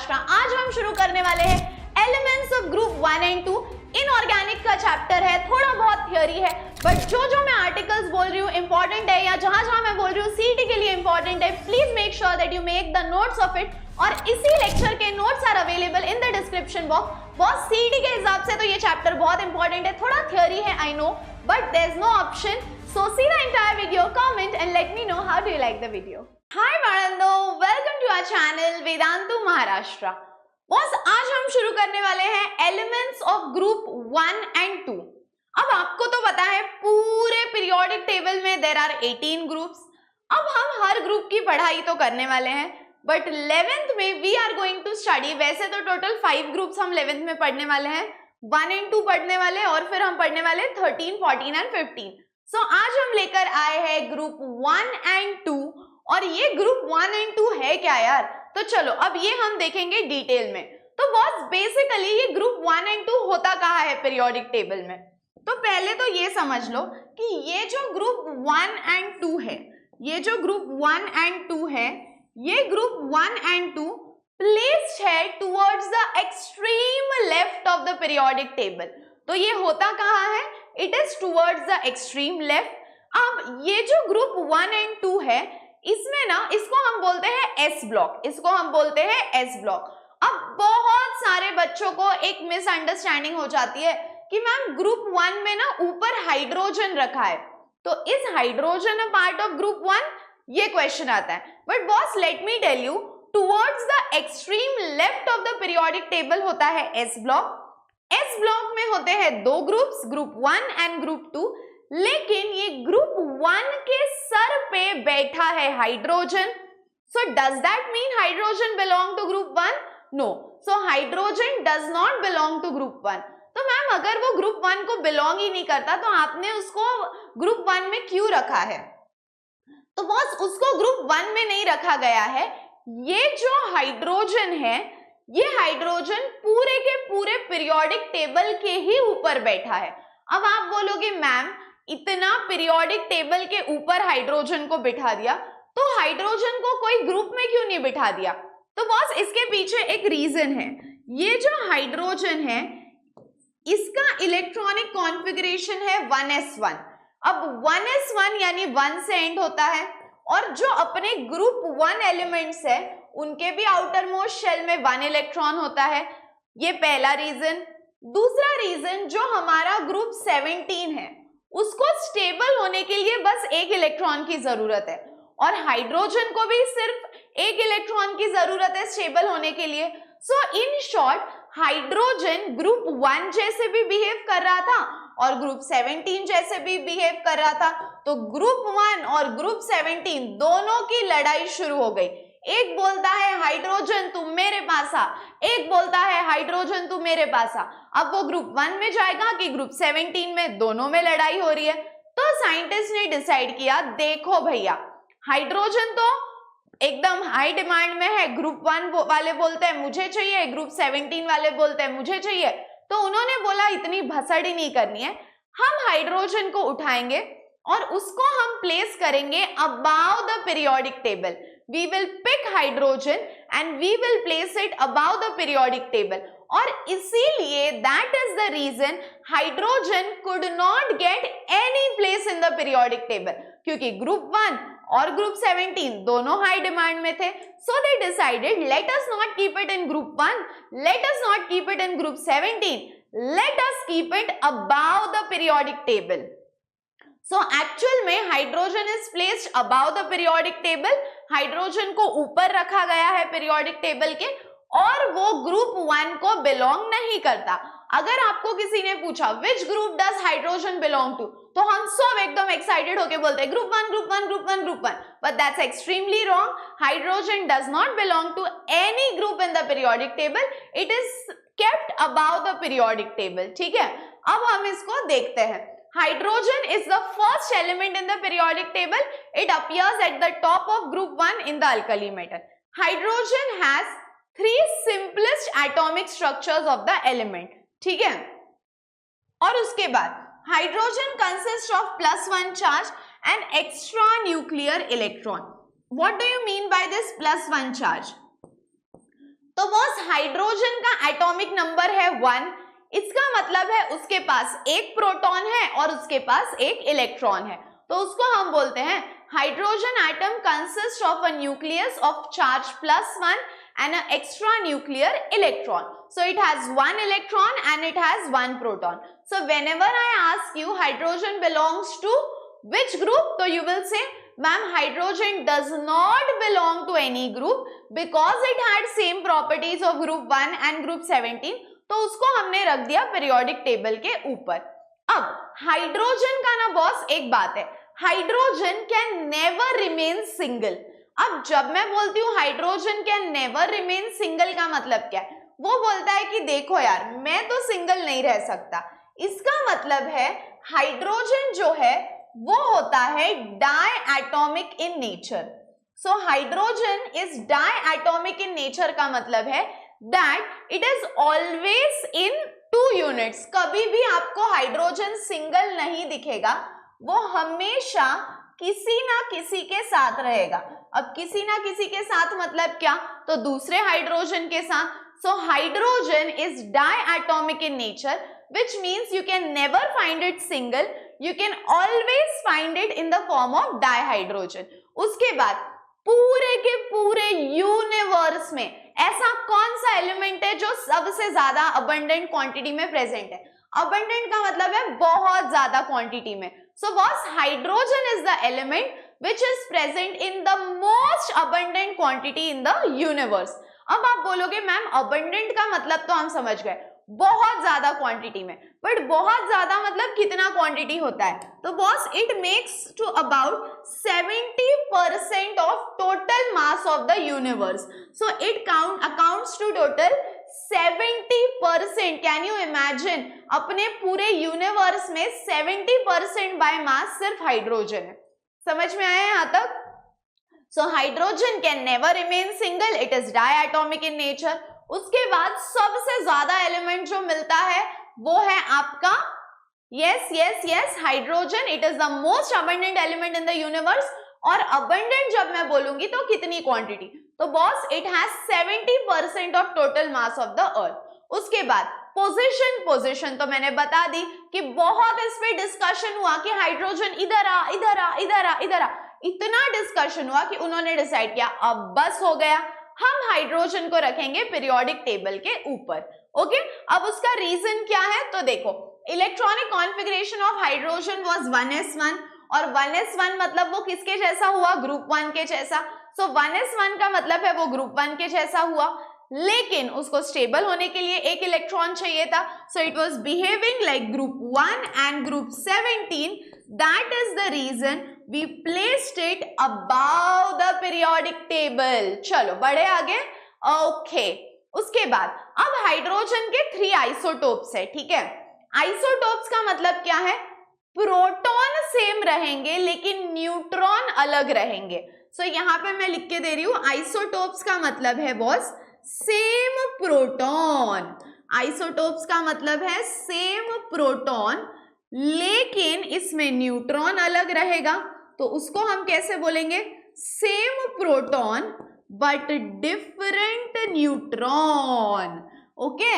महाराष्ट्र। आज हम शुरू करने वाले हैं elements of group 1 and 2। Inorganic का चैप्टर है, थोड़ा बहुत थियोरी है, बट जो मैं आर्टिकल्स बोल रही हूँ इंपॉर्टेंट है, या जहां मैं बोल रही हूँ सीईटी के लिए इंपॉर्टेंट है, please make sure that you make the notes of it. और इसी लेक्चर के notes are available in the description box. बहुत सीईटी के हिसाब से तो ये चैप्टर बहुत इंपॉर्टेंट है, थोड़ा थियोरी है I know, but there is no option. So see the entire video, comment and let me know how do you like the video. Hi बाळांनो, welcome to our channel Vedantu Maharashtra. Boss आज हम शुरू करने वाले हैं एलिमेंट्स ऑफ ग्रुप 1 एंड 2। अब आपको तो पता है पूरे पीरियोडिक टेबल में देयर आर 18 ग्रुप्स। अब हम हर ग्रुप की पढ़ाई तो करने वाले हैं, बट 11th में we are going to study. वैसे तो टोटल 5 ग्रुप्स हम 11th में पढ़ने वाले हैं, 1 एंड 2 पढ़ने वाले, और फिर हम पढ़ने वाले 13, 14 एंड 15। सो आज हम लेकर आए हैं ग्रुप 1 एंड 2। और ये ग्रुप 1 एंड 2 है क्या यार? तो चलो अब ये हम देखेंगे डिटेल में। तो बॉस बेसिकली ये ग्रुप 1 एंड 2 होता कहाँ है पीरियोडिक टेबल में? तो पहले तो ये समझ लो कि ये जो ग्रुप 1 एंड 2 है, ये जो ग्रुप 1 एंड 2 है, ये ग्रुप 1 एंड 2 प्लेस्ड है towards the extreme left of the periodic table. तो ये होता कहाँ है? It is towards the extreme left. अब ये जो ग्रुप 1 एंड 2 है, इसमें ना इसको हम बोलते हैं एस ब्लॉक, इसको हम बोलते हैं एस ब्लॉक। अब बहुत सारे बच्चों को एक मिसअंडरस्टैंडिंग हो जाती है कि मैम ग्रुप 1 में ना ऊपर हाइड्रोजन रखा है, तो is hydrogen a part of group 1? ये क्वेश्चन आता है। But boss let me tell you, towards the extreme left of the periodic table होता है एस ब्लॉक। एस ब्लॉक में होते हैं दो ग्रुप्स, ग्रुप 1 एंड ग्रुप 2, लेकिन ये ग्रुप 1 के सर पे बैठा है hydrogen. So does that mean hydrogen belong to group 1? No, so hydrogen does not belong to group 1। तो मैम अगर वो ग्रुप 1 को बिलोंग ही नहीं करता तो आपने उसको ग्रुप 1 में क्यों रखा है? तो बॉस उसको ग्रुप 1 में नहीं रखा गया है। ये जो हाइड्रोजन है, ये हाइड्रोजन पूरे के पूरे पीरियोडिक टेबल के ही ऊपर बैठा है। अब आप बोलोगे मैम इतना पीरियोडिक टेबल के ऊपर हाइड्रोजन को बिठा दिया, तो हाइड्रोजन को कोई ग्रुप में क्यों नहीं बिठा दिया? तो बॉस इसके पीछे एक रीजन है। ये जो हाइड्रोजन है, इसका इलेक्ट्रॉनिक कॉन्फ़िगरेशन है 1s1। अब 1s1 यानी 1 से एंड होता है, और जो अपने ग्रुप 1 एलिमेंट्स है उनके भी आउटर मोस्ट शेल में 1 इलेक्ट्रॉन होता है। ये पहला रीजन। दूसरा रीजन, जो हमारा ग्रुप 17 है उसको स्टेबल होने के लिए बस 1 इलेक्ट्रॉन की जरूरत है, और हाइड्रोजन को भी सिर्फ 1 इलेक्ट्रॉन की जरूरत है स्टेबल होने के लिए। सो इन शॉर्ट हाइड्रोजन ग्रुप 1 जैसे भी बिहेव कर रहा था और ग्रुप 17 जैसे भी बिहेव कर रहा था। तो ग्रुप 1 और ग्रुप 17 दोनों की लड़ाई शुरू हो गई। एक बोलता है हाइड्रोजन तू मेरे पास आ, एक बोलता है हाइड्रोजन तू मेरे पास आ। अब वो ग्रुप 1 में जाएगा कि ग्रुप 17 में? दोनों में लड़ाई हो रही है। तो साइंटिस्ट ने डिसाइड किया, देखो भैया हाइड्रोजन तो एकदम हाई डिमांड में है, ग्रुप 1 वाले बोलते हैं मुझे चाहिए, ग्रुप 17 वाले बोलते हैं मुझे चाहिए। तो उन्होंने बोला इतनी भसड़ी नहीं करनी है, हम हाइड्रोजन को उठाएंगे और उसको हम प्लेस करेंगे above the periodic table. We will pick hydrogen and we will place it above the periodic table। और इसीलिए that is the reason hydrogen could not get any place in the periodic table, क्योंकि group 1 और group 17 दोनों high demand में थे। So they decided let us not keep it in group 1, let us not keep it in group 17, let us keep it above the periodic table। So actual में hydrogen is placed above the periodic table. Hydrogen को ऊपर रखा गया है periodic table के, और वो group 1 को बिलोंग नहीं करता। अगर आपको किसी ने पूछा which group does hydrogen belong to, तो हम सब एकदम एक्साइटेड होके बोलते हैं group 1 group 1 group 1 group 1, but that's extremely wrong. Hydrogen does not belong to any group in the periodic table, it is kept above the periodic table. ठीक है, अब हम इसको देखते हैं। Hydrogen is the first element in the periodic table. It appears at the top of group 1 in the alkali metal. Hydrogen has 3 simplest atomic structures of the element. ठीक है, और उसके बाद hydrogen consists of +1 charge and extra nuclear electron. What do you mean by this +1 charge? तो boss hydrogen का atomic number है 1, इसका मतलब है उसके पास एक प्रोटॉन है और उसके पास एक इलेक्ट्रॉन है, तो उसको हम बोलते हैं hydrogen atom consist of a nucleus of charge +1 and an extra nuclear electron. So it has one electron and it has one proton. So whenever I ask you hydrogen belongs to which group, so you will say, ma'am, hydrogen does not belong to any group because it had same properties of group 1 and group 17. तो उसको हमने रख दिया periodic table के ऊपर. अब hydrogen का ना बॉस एक बात है, hydrogen can never remain single. अब जब मैं बोलती हूँ hydrogen can never remain single का मतलब क्या है, वो बोलता है कि देखो यार मैं तो सिंगल नहीं रह सकता. इसका मतलब है हाइड्रोजन जो है वो होता है diatomic in nature. So hydrogen is diatomic in nature का मतलब है that it is always in 2 units. कभी भी आपको हाइड्रोजन सिंगल नहीं दिखेगा, वो हमेशा किसी ना किसी के साथ रहेगा. अब किसी ना किसी के साथ मतलब क्या, तो दूसरे हाइड्रोजन के साथ. सो hydrogen is diatomic in nature, which means you can never find it single, you can always find it in the form of dihydrogen. उसके बाद पूरे के पूरे यूनिवर्स में ऐसा कौन सा एलिमेंट है जो सबसे ज्यादा अबंडेंट क्वांटिटी में प्रेजेंट है. अबंडेंट का मतलब है बहुत ज्यादा क्वांटिटी में. So boss, hydrogen is the element which is present in the most abundant quantity in the universe. अब आप बोलोगे मैम abundant का मतलब तो हम समझ गए, बहुत ज्यादा क्वांटिटी में, बट बहुत ज्यादा मतलब कितना क्वांटिटी होता है, तो boss it makes to about 70% of total mass of the universe. So it accounts to total 70%. Can you imagine, अपने पूरे यूनिवर्स में 70% बाय मास सिर्फ हाइड्रोजन है. समझ में आया यहां तक? So hydrogen can never remain single, it is diatomic in nature. उसके बाद सबसे ज्यादा एलिमेंट जो मिलता है वो है आपका yes hydrogen. It is the most abundant element in the universe. और अबंडेंट जब मैं बोलूंगी तो कितनी क्वांटिटी, तो boss it has 70% of total mass of the earth. उसके बाद पोजीशन तो मैंने बता दी कि बहुत इस पे डिस्कशन हुआ कि हाइड्रोजन इधर आ. इतना डिस्कशन हुआ कि उन्होंने डिसाइड किया अब बस हो गया, हम हाइड्रोजन को रखेंगे पीरियोडिक टेबल के ऊपर. ओके, अब उसका रीजन क्या है, तो देखो electronic configuration of hydrogen was 1s1 और 1s1 मतलब वो किसके जैसा हुआ, ग्रुप 1 के जैसा. सो 1s1 का मतलब है वो ग्रुप 1 के जैसा हुआ, लेकिन उसको स्टेबल होने के लिए एक इलेक्ट्रॉन चाहिए था. So it was behaving like group 1 and group 17. That is the reason we placed it above the periodic table. चलो बढ़े आगे. ओके, उसके बाद अब हाइड्रोजन के 3 आइसोटोप्स है. ठीक है, आइसोटोप्स का मतलब क्या है, प्रोटॉन सेम रहेंगे लेकिन न्यूट्रॉन अलग रहेंगे. सो यहाँ पे मैं लिख के दे रही हूं, आइसोटोप्स का मतलब है बॉस सेम प्रोटॉन. आइसोटोप्स का मतलब है सेम प्रोटॉन लेकिन इसमें न्यूट्रॉन अलग रहेगा, तो उसको हम कैसे बोलेंगे, same proton but different neutron. Okay,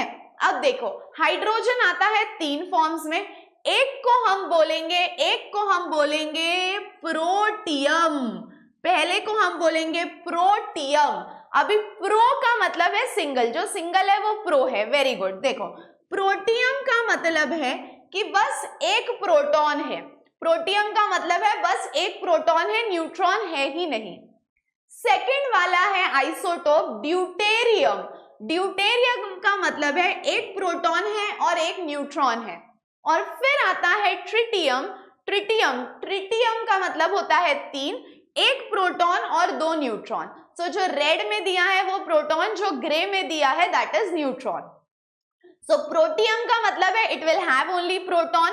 अब देखो हाइड्रोजन आता है 3 फॉर्म्स में. एक को हम बोलेंगे प्रोटियम, पहले को हम बोलेंगे प्रोटियम. अभी प्रो का मतलब है सिंगल, जो सिंगल है वो प्रो है. Very good. देखो प्रोटियम का मतलब है कि बस एक प्रोटॉन है. प्रोटियम का मतलब है बस एक प्रोटॉन है, न्यूट्रॉन है ही नहीं. सेकंड वाला है आइसोटोप ड्यूटेरियम. ड्यूटेरियम का मतलब है एक प्रोटॉन है और एक न्यूट्रॉन है. और फिर आता है ट्रिटियम. ट्रिटियम का मतलब होता है 3, एक प्रोटॉन और 2 न्यूट्रॉन. सो जो रेड में दिया है वो प्रोटॉन, जो ग्रे में दिया है that is neutron. So protium का मतलब है it will have only proton.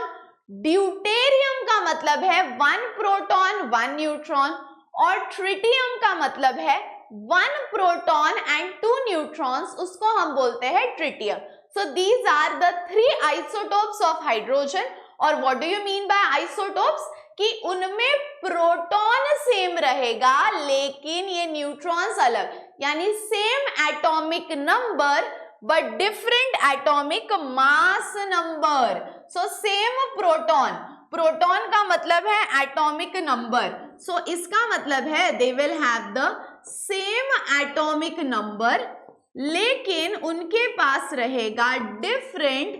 Deuterium का मतलब है 1 प्रोटॉन 1 न्यूट्रॉन. और ट्रिटियम का मतलब है 1 प्रोटॉन एंड 2 न्यूट्रॉन्स, उसको हम बोलते हैं tritium. So these are the 3 isotopes of hydrogen. और what do you mean bye isotopes, कि उनमें प्रोटॉन सेम रहेगा लेकिन ये न्यूट्रॉन्स अलग, यानी same atomic number but different atomic mass number. So same proton, proton का मतलब है एटॉमिक नंबर, सो इसका मतलब है they will have the same atomic number लेकिन उनके पास रहेगा डिफरेंट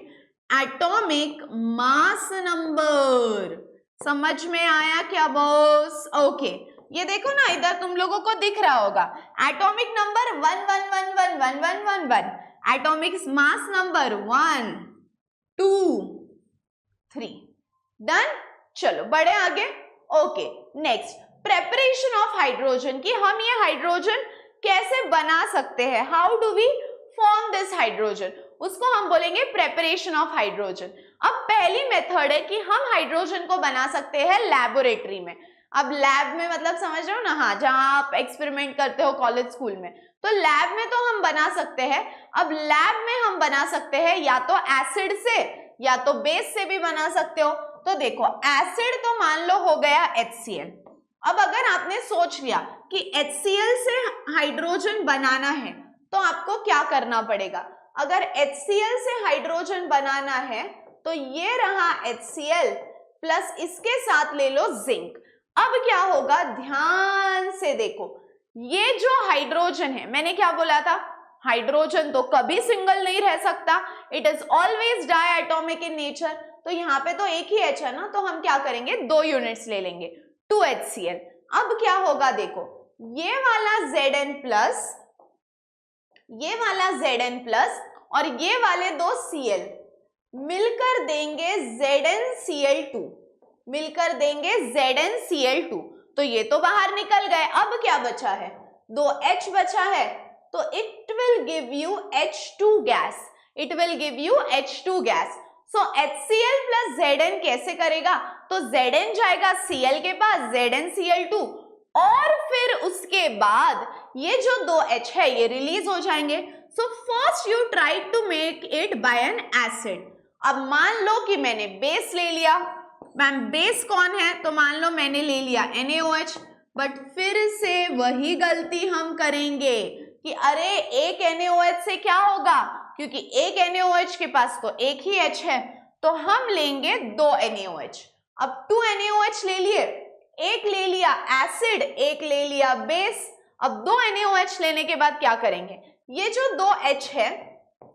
एटॉमिक मास नंबर। समझ में आया क्या बॉस? ओके, ये देखो ना, इधर तुम लोगों को दिख रहा होगा atomic number 1 1 1 1 1 1 1 1, atomic mass number 1 2 3। Done, चलो बढ़े आगे। Okay, next preparation of hydrogen, कि हम ये हाइड्रोजन कैसे बना सकते हैं, how do we form this hydrogen, उसको हम बोलेंगे प्रेपरेशन ऑफ हाइड्रोजन। अब पहली मेथड है कि हम हाइड्रोजन को बना सकते हैं लैबोरेटरी में। अब लैब में मतलब समझ रहे हो ना, हाँ, जहां आप एक्सपेरिमेंट करते हो कॉलेज स्कूल में, तो लैब में तो हम बना सकते हैं। अब लैब में हम बना सकते हैं या तो एसिड से या तो बेस से भी बना सकते हो। तो देखो, एसिड तो मान लो हो गया HCl। अब अगर आपने सोच लिया कि HCl से हाइड्रोजन बनाना है तो आपको क्या करना पड़ेगा, अगर HCl से हाइड्रोजन बनाना है तो ये रहा HCl प्लस इसके साथ ले लो जिंक। अब क्या होगा, ध्यान से देखो, ये जो हाइड्रोजन है, मैंने क्या बोला था, हाइड्रोजन तो कभी सिंगल नहीं रह सकता, it is always diatomic in nature. तो यहाँ पे तो एक ही H है ना, तो हम क्या करेंगे, 2 यूनिट्स ले लेंगे, 2 HCl। अब क्या होगा, देखो, ये वाला Zn प्लस, ये वाला Zn प्लस और ये वाले 2 Cl मिलकर देंगे ZnCl2, मिलकर देंगे ZnCl2। तो ये तो बाहर निकल गए। अब क्या बचा है, 2H बचा है, तो it will give you H2 gas, it will give you H2 gas. So HCl plus Zn कैसे करेगा, तो Zn जाएगा Cl के पास, ZnCl2, और फिर उसके बाद ये जो 2H है ये रिलीज हो जाएंगे। So first you try to make it by an acid. अब मान लो कि मैंने बेस ले लिया, मैम बेस कौन है, तो मान लो मैंने ले लिया NaOH, बट फिर से वही गलती हम करेंगे कि अरे एक NaOH से क्या होगा, क्योंकि एक NaOH के पास तो एक ही H है, तो हम लेंगे 2 NaOH। अब 2 NaOH ले लिए, एक ले लिया एसिड, एक ले लिया बेस। अब 2 NaOH लेने के बाद क्या करेंगे, ये जो 2H है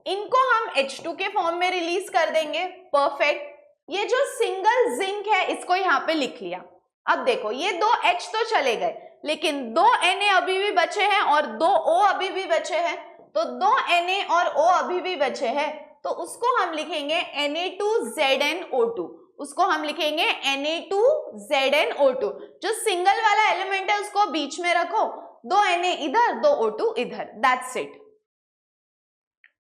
इनको हम H2 के फॉर्म में रिलीज कर देंगे। परफेक्ट। ये जो सिंगल जिंक है इसको यहाँ पे लिख लिया। अब देखो, ये 2H तो चले गए लेकिन 2 Na अभी भी बचे हैं और 2 O अभी भी बचे हैं, तो 2 Na और O अभी भी बचे हैं, तो उसको हम लिखेंगे Na2ZnO2, उसको हम लिखेंगे Na2ZnO2। जो सिंगल वाला एलिमेंट है उसको बीच में रखो, 2 Na इधर 2 O2 इधर, that's it.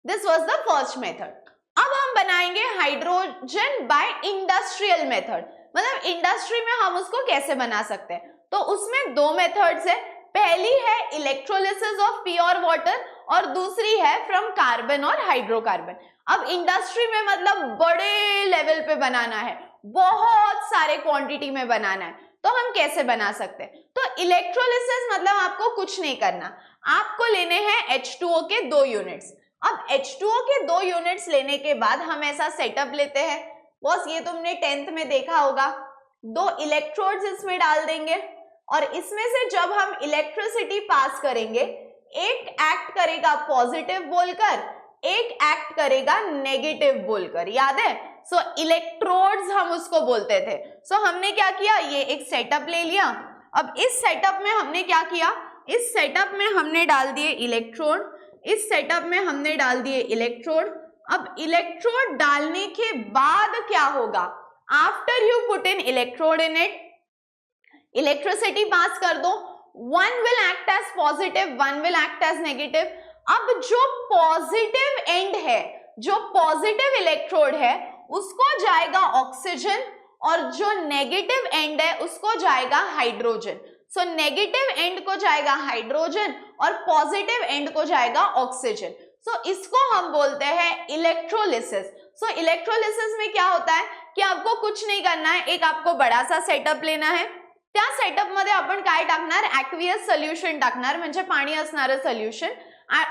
This was the first method. अब हम बनाएंगे हाइड्रोजन बाय इंडस्ट्रियल मेथड, मतलब इंडस्ट्री में हम उसको कैसे बना सकते हैं। तो उसमें 2 मेथड्स है, पहली है इलेक्ट्रोलिसिस ऑफ प्योर वाटर और दूसरी है फ्रॉम कार्बन और हाइड्रोकार्बन। अब इंडस्ट्री में मतलब बड़े लेवल पे बनाना है, बहुत सारे क्वांटिटी में बनाना है, तो हम कैसे बना सकते हैं। तो इलेक्ट्रोलिसिस मतलब आपको कुछ नहीं करना, आपको लेने हैं H2O के 2 यूनिट्स। अब H2O के 2 यूनिट्स लेने के बाद हम ऐसा सेटअप लेते हैं, बॉस ये तुमने 10th में देखा होगा, 2 इलेक्ट्रोड्स इसमें डाल देंगे और इसमें से जब हम इलेक्ट्रिसिटी पास करेंगे, एक एक्ट करेगा पॉजिटिव बोलकर, एक एक्ट करेगा नेगेटिव बोलकर, याद है। सो इलेक्ट्रोड्स हम उसको बोलते थे। सो हमने क्या किया, ये एक सेटअप ले लिया। अब इस सेटअप में हमने क्या किया, इस सेटअप में हमने डाल दिए इलेक्ट्रोड, इस सेटअप में हमने डाल दिए इलेक्ट्रोड। अब इलेक्ट्रोड डालने के बाद क्या होगा, after you put in electrode in it, electricity pass कर दो, one will act as positive, one will act as negative. अब जो पॉजिटिव एंड है, जो पॉजिटिव इलेक्ट्रोड है उसको जाएगा ऑक्सीजन और जो नेगेटिव एंड है उसको जाएगा हाइड्रोजन। सो नेगेटिव एंड को जाएगा हाइड्रोजन और पॉजिटिव एंड को जाएगा ऑक्सीजन। सो इसको हम बोलते हैं इलेक्ट्रोलिसिस। सो इलेक्ट्रोलिसिस में क्या होता है की आपको कुछ नाही करना है, एक आपको बड़ा सा सेटअप लेना है, त्या सेटअप मध्ये आपण काय टाकणार, ॲक्वियस सोल्युशन टाकणार, म्हणजे पाणी असणारं सोल्युशन,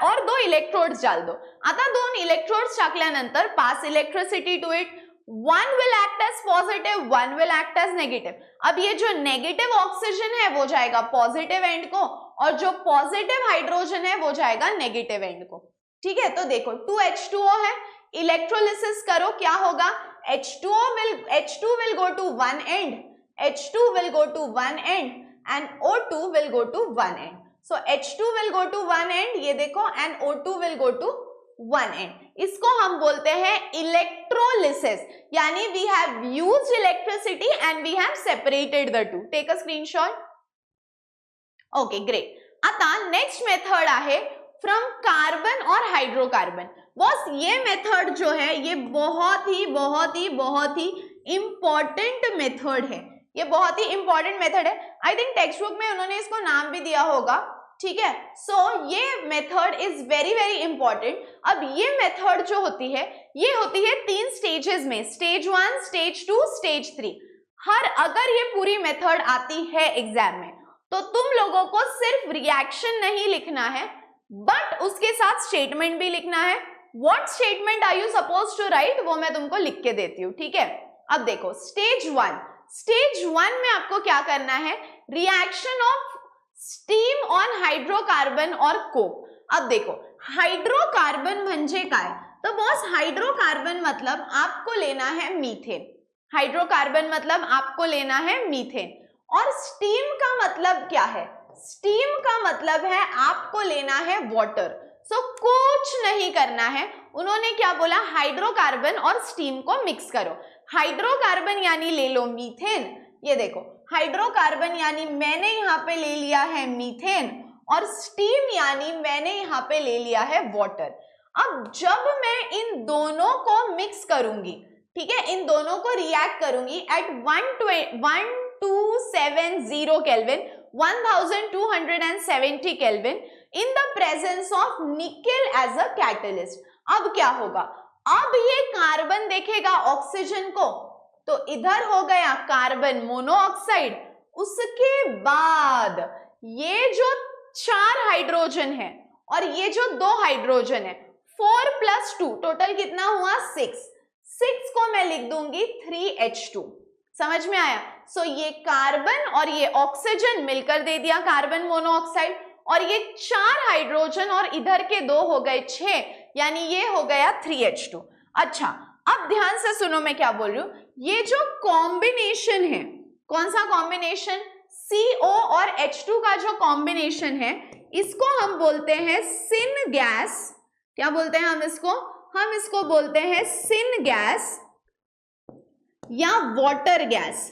और 2 इलेक्ट्रोड्स डाल दो। आता 2 इलेक्ट्रोड्स टाकल्यानंतर pass electricity to it, 1 will act as positive, 1 will act as negative। अब ये जो नेगेटिव ऑक्सीजन है वो जाएगा पॉजिटिव एंड को, और जो पॉजिटिव हाइड्रोजन है वो जाएगा नेगेटिव एंड को। ठीक है, तो देखो 2H2O है, इलेक्ट्रोलिसिस करो, क्या होगा, H2 will go to one end, H2 will go to one end and O2 will go to one end। So H2 will go to one end, ये देखो, and O2 will go to one end। इसको हम बोलते हैं electrolysis, यानी we have used electricity and we have separated the two। Take a screenshot। Okay, great। आता next method आहे from carbon और हाइड्रोकार्बन। बॉस ये मेथड जो है ये बहुत ही इंपॉर्टेंट मेथड है, ये बहुत ही इंपॉर्टेंट मेथड है। आई थिंक टेक्स्ट बुक में उन्होंने इसको नाम भी दिया होगा। ठीक है, सो ये मेथड इज वेरी इंपॉर्टेंट। अब ये मेथड जो होती है ये होती है 3 स्टेजेस में, स्टेज 1, स्टेज 2, स्टेज 3। अगर ये पूरी मेथड आती है एग्जाम में तो तुम लोगों को सिर्फ रिएक्शन नहीं लिखना है बट उसके साथ स्टेटमेंट भी लिखना है। What statement are you suppose to write, वो मैं तुमको लिख के देती हूँ। ठीक है, अब देखो स्टेज 1 में आपको क्या करना है, reaction of steam on hydrocarbon और कोक। अब देखो हाइड्रोकार्बन म्हणजे काय, तो बॉस हाइड्रोकार्बन मतलब आपको लेना है मीथेन, हाइड्रोकार्बन मतलब आपको लेना है मीथेन, और स्टीम का मतलब क्या है, स्टीम का मतलब है आपको लेना है वाटर। सो कुछ नहीं करना है, उन्होंने क्या बोला, हाइड्रोकार्बन और स्टीम को मिक्स करो। हाइड्रोकार्बन यानी ले लो मीथेन, ये देखो हाइड्रोकार्बन यानी मैंने यहाँ पे ले लिया है मीथेन, और स्टीम यानी मैंने यहाँ पे ले लिया है वाटर। अब जब मैं इन दोनों को मिक्स करूंगी, ठीक है, इन दोनों को रिएक्ट करूंगी at 1270 kelvin, 1270 kelvin in the presence of nickel as a catalyst. अब क्या होगा, अब ये कार्बन देखेगा ऑक्सीजन को, तो इधर हो गया कार्बन मोनोऑक्साइड, उसके बाद ये जो 4 हाइड्रोजन है और ये जो 2 हाइड्रोजन है, 4 + 2 टोटल कितना हुआ, 6 को मैं लिख दूंगी 3H2। समझ में आया? सो ये कार्बन और ये ऑक्सीजन मिलकर दे दिया कार्बन मोनोऑक्साइड, और ये 4 हाइड्रोजन और इधर के 2 हो गए 6, यानी ये हो गया 3H2। अच्छा, अब ध्यान से सुनो मैं क्या बोल रही हूं, ये जो कॉम्बिनेशन है, कौन सा कॉम्बिनेशन, CO और H2 का जो कॉम्बिनेशन है, इसको हम बोलते हैं सिन गैस। क्या बोलते हैं हम इसको बोलते हैं सिन गैस या water gas.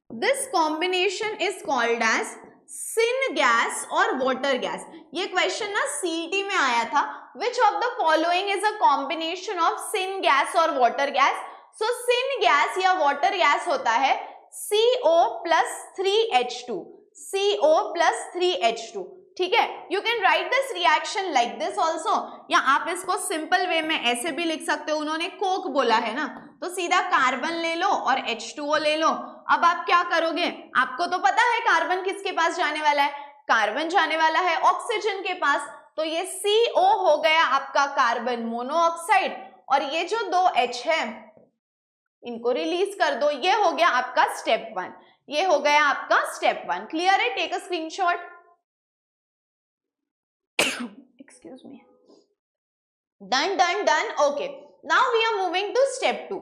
This combination is called as syngas और वाटर गैस। ये क्वेश्चन ना सीईटी में आया था, which of the following is a combination of syngas और वाटर गैस। सो सिन गैस या वाटर गैस होता है CO + 3H2, CO + 3H2। ठीक है, you can write this reaction like this also, या आप इसको सिंपल वे में ऐसे भी लिख सकते हो। उन्होंने कोक बोला है ना, तो सीधा कार्बन ले लो और H2O ले लो। अब आप क्या करोगे, आपको तो पता है कार्बन किसके पास जाने वाला है, कार्बन जाने वाला है ऑक्सीजन के पास, तो ये CO हो गया आपका कार्बन मोनोऑक्साइड, और ये जो 2H है इनको रिलीज कर दो। ये हो गया आपका स्टेप 1, ये हो गया आपका स्टेप 1। क्लियर है? Take a screenshot. Excuse me। Done। Okay, now we are moving to step 2।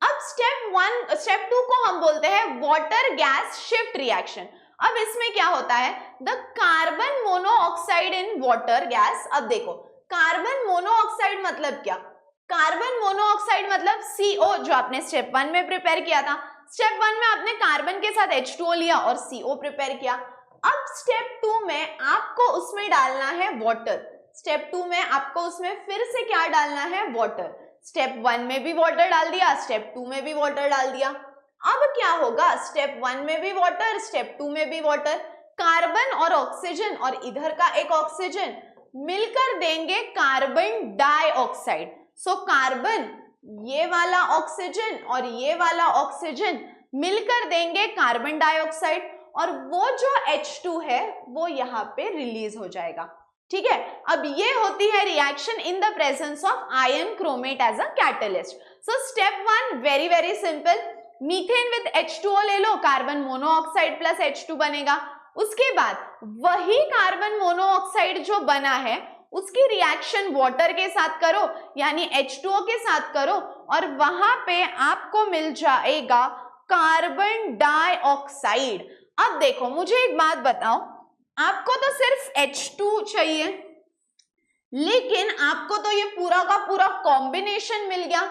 अब स्टेप 2 को हम बोलते हैं वाटर गैस शिफ्ट रिएक्शन। अब इसमें क्या होता है, the carbon monoxide in water gas. अब देखो कार्बन मोनोऑक्साइड मतलब क्या, कार्बन मोनोऑक्साइड मतलब CO, जो आपने स्टेप 1 में प्रिपेयर किया था। स्टेप 1 में आपने कार्बन के साथ H2O लिया और CO प्रिपेयर किया। अब स्टेप 2 में आपको उसमें डालना है वाटर। स्टेप 2 में आपको उसमें फिर से क्या डालना है, वाटर। स्टेप 1 में भी वाटर डाल दिया, स्टेप 2 में भी वाटर डाल दिया। अब क्या होगा, स्टेप 1 में भी वाटर, स्टेप 2 में भी वाटर, कार्बन और ऑक्सीजन और इधर का एक ऑक्सीजन, मिलकर देंगे कार्बन डाइऑक्साइड। सो कार्बन, ये वाला ऑक्सीजन और ये वाला ऑक्सीजन मिलकर देंगे कार्बन डाइऑक्साइड, और वो जो H2 है वो यहाँ पे रिलीज हो जाएगा। ठीक है, अब ये होती है reaction in the presence of iron chromate as a catalyst. So step 1 very very simple, methane with H2O ले लो, कार्बन मोनोऑक्साइड प्लस H2 बनेगा। उसके बाद वही कार्बन मोनोऑक्साइड जो बना है उसकी रिएक्शन वाटर के साथ करो, यानी H2O के साथ करो, और वहां पे आपको मिल जाएगा कार्बन डाइऑक्साइड। अब देखो मुझे एक बात बताओ, आपको तो सिर्फ H2 चाहिए, लेकिन आपको तो ये पूरा का पूरा कॉम्बिनेशन मिल गया,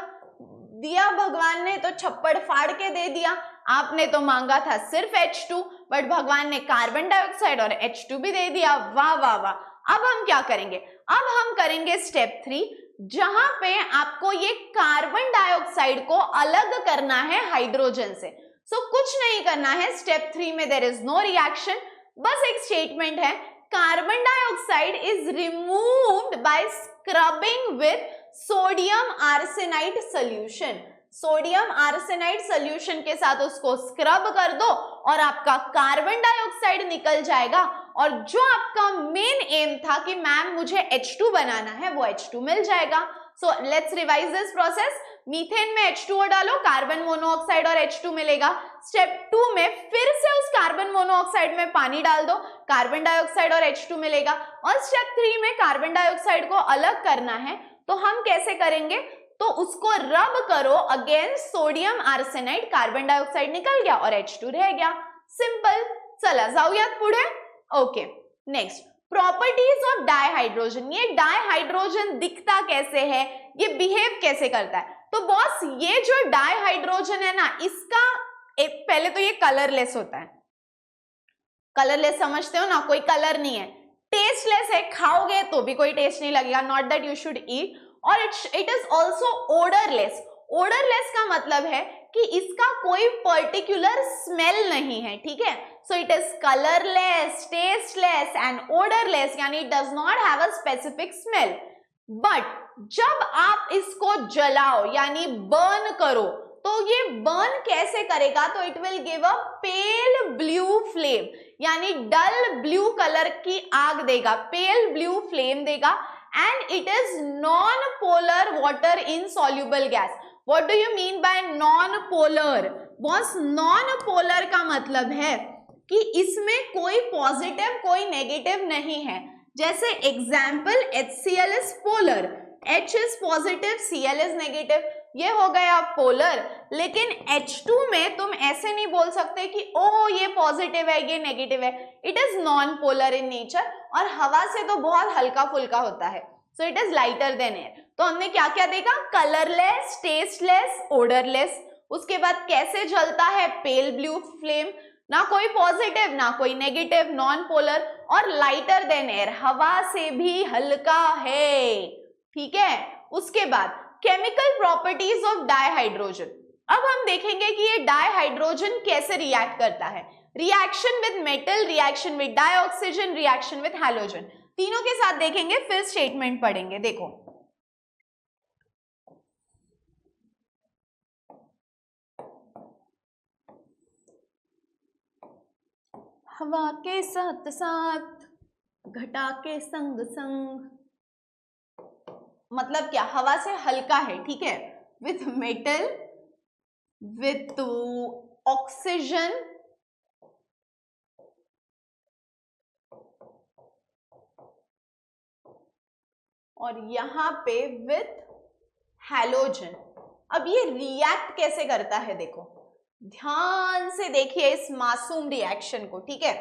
दिया भगवान ने तो छप्पड़ फाड़ के दे दिया। आपने तो मांगा था सिर्फ H2, बट भगवान ने कार्बन डाइऑक्साइड और H2 भी दे दिया। वाह वाह वाह। अब हम क्या करेंगे, अब हम करेंगे स्टेप 3, जहां पे आपको ये कार्बन डाइऑक्साइड को अलग करना है हाइड्रोजन से। सो कुछ नहीं करना है स्टेप 3 में, देयर इज नो रिएक्शन, बस एक स्टेटमेंट है, carbon dioxide is removed by scrubbing with sodium arsenide solution. Sodium arsenide solution के साथ उसको स्क्रब कर दो और आपका कार्बन डाइऑक्साइड निकल जाएगा, और जो आपका मेन एम था कि मैम मुझे H2 बनाना है वो H2 मिल जाएगा। So let's revise this process. Methane में H2O डालो, कार्बन मोनोऑक्साइड और H2 मिलेगा। स्टेप 2 में फिर से उस कार्बन मोनोऑक्साइड में पानी डाल दो, कार्बन डाइऑक्साइड और H2 मिलेगा। और स्टेप 3 में कार्बन डाइऑक्साइड को अलग करना है, तो हम कैसे करेंगे, तो उसको रब करो against sodium arsenide, carbon dioxide निकल गया और H2 रह गया। सिंपल। चला जाऊयात पुढे। Okay, next properties of dihydrogen. ये डाइहाइड्रोजन दिखता कैसे है, ये बिहेव कैसे करता है। तो बॉस ये जो डाइहाइड्रोजन है ना, इसका पहले तो ये कलरलेस होता है। कलरलेस समझते हो ना, कोई कलर नहीं है, टेस्टलेस है, खाओगे तो भी कोई टेस्ट नहीं लगेगा, not that you should eat. और it is also odourless. Odourless का मतलब है कि इसका कोई पर्टिकुलर स्मेल नहीं है। ठीक है, so it is colourless, tasteless and odourless, यानी it does not have a specific smell. But जब आप इसको जलाओ यानी बर्न करो, तो ये बर्न कैसे करेगा, तो it will give a pale blue flame, यानी डल ब्लू कलर की आग देगा, पेल ब्लू फ्लेम देगा। And it is non polar water in soluble gas. What do you mean bye non polar? Boss non polar का मतलब है कि इसमें कोई पॉजिटिव कोई नेगेटिव नहीं है। जैसे example HCl is polar, H is positive, Cl is negative, ये हो गया पोलर। लेकिन H2 में तुम ऐसे नहीं बोल सकते कि ओह ये पॉजिटिव है ये नेगेटिव है। It is non polar in nature, और हवा से तो बहुत हल्का फुल्का होता है, so it is lighter than air. तो हमने क्या क्या देखा, कलरलेस, टेस्टलेस, ओडरलेस। उसके बाद कैसे जलता है, पेल ब्लू फ्लेम, ना कोई पॉजिटिव ना कोई नेगेटिव, नॉन पोलर, और लाइटर देन एयर, हवा से भी हल्का है। ठीक है, उसके बाद केमिकल प्रॉपर्टीज ऑफ डाइहाइड्रोजन। अब हम देखेंगे कि ये डाइहाइड्रोजन कैसे रिएक्ट करता है। Reaction with metal, reaction with dioxygen, reaction with halogen, तीनों के साथ देखेंगे, फिर स्टेटमेंट पढ़ेंगे। देखो हवा के साथ साथ, घटा के संग संग, मतलब क्या, हवा से हल्का है। ठीक है, विथ मेटल, विथ ऑक्सीजन, और यहां पे विथ हैलोजन। अब ये रिएक्ट कैसे करता है, देखो ध्यान से देखिए इस मासूम रिएक्शन को। ठीक है,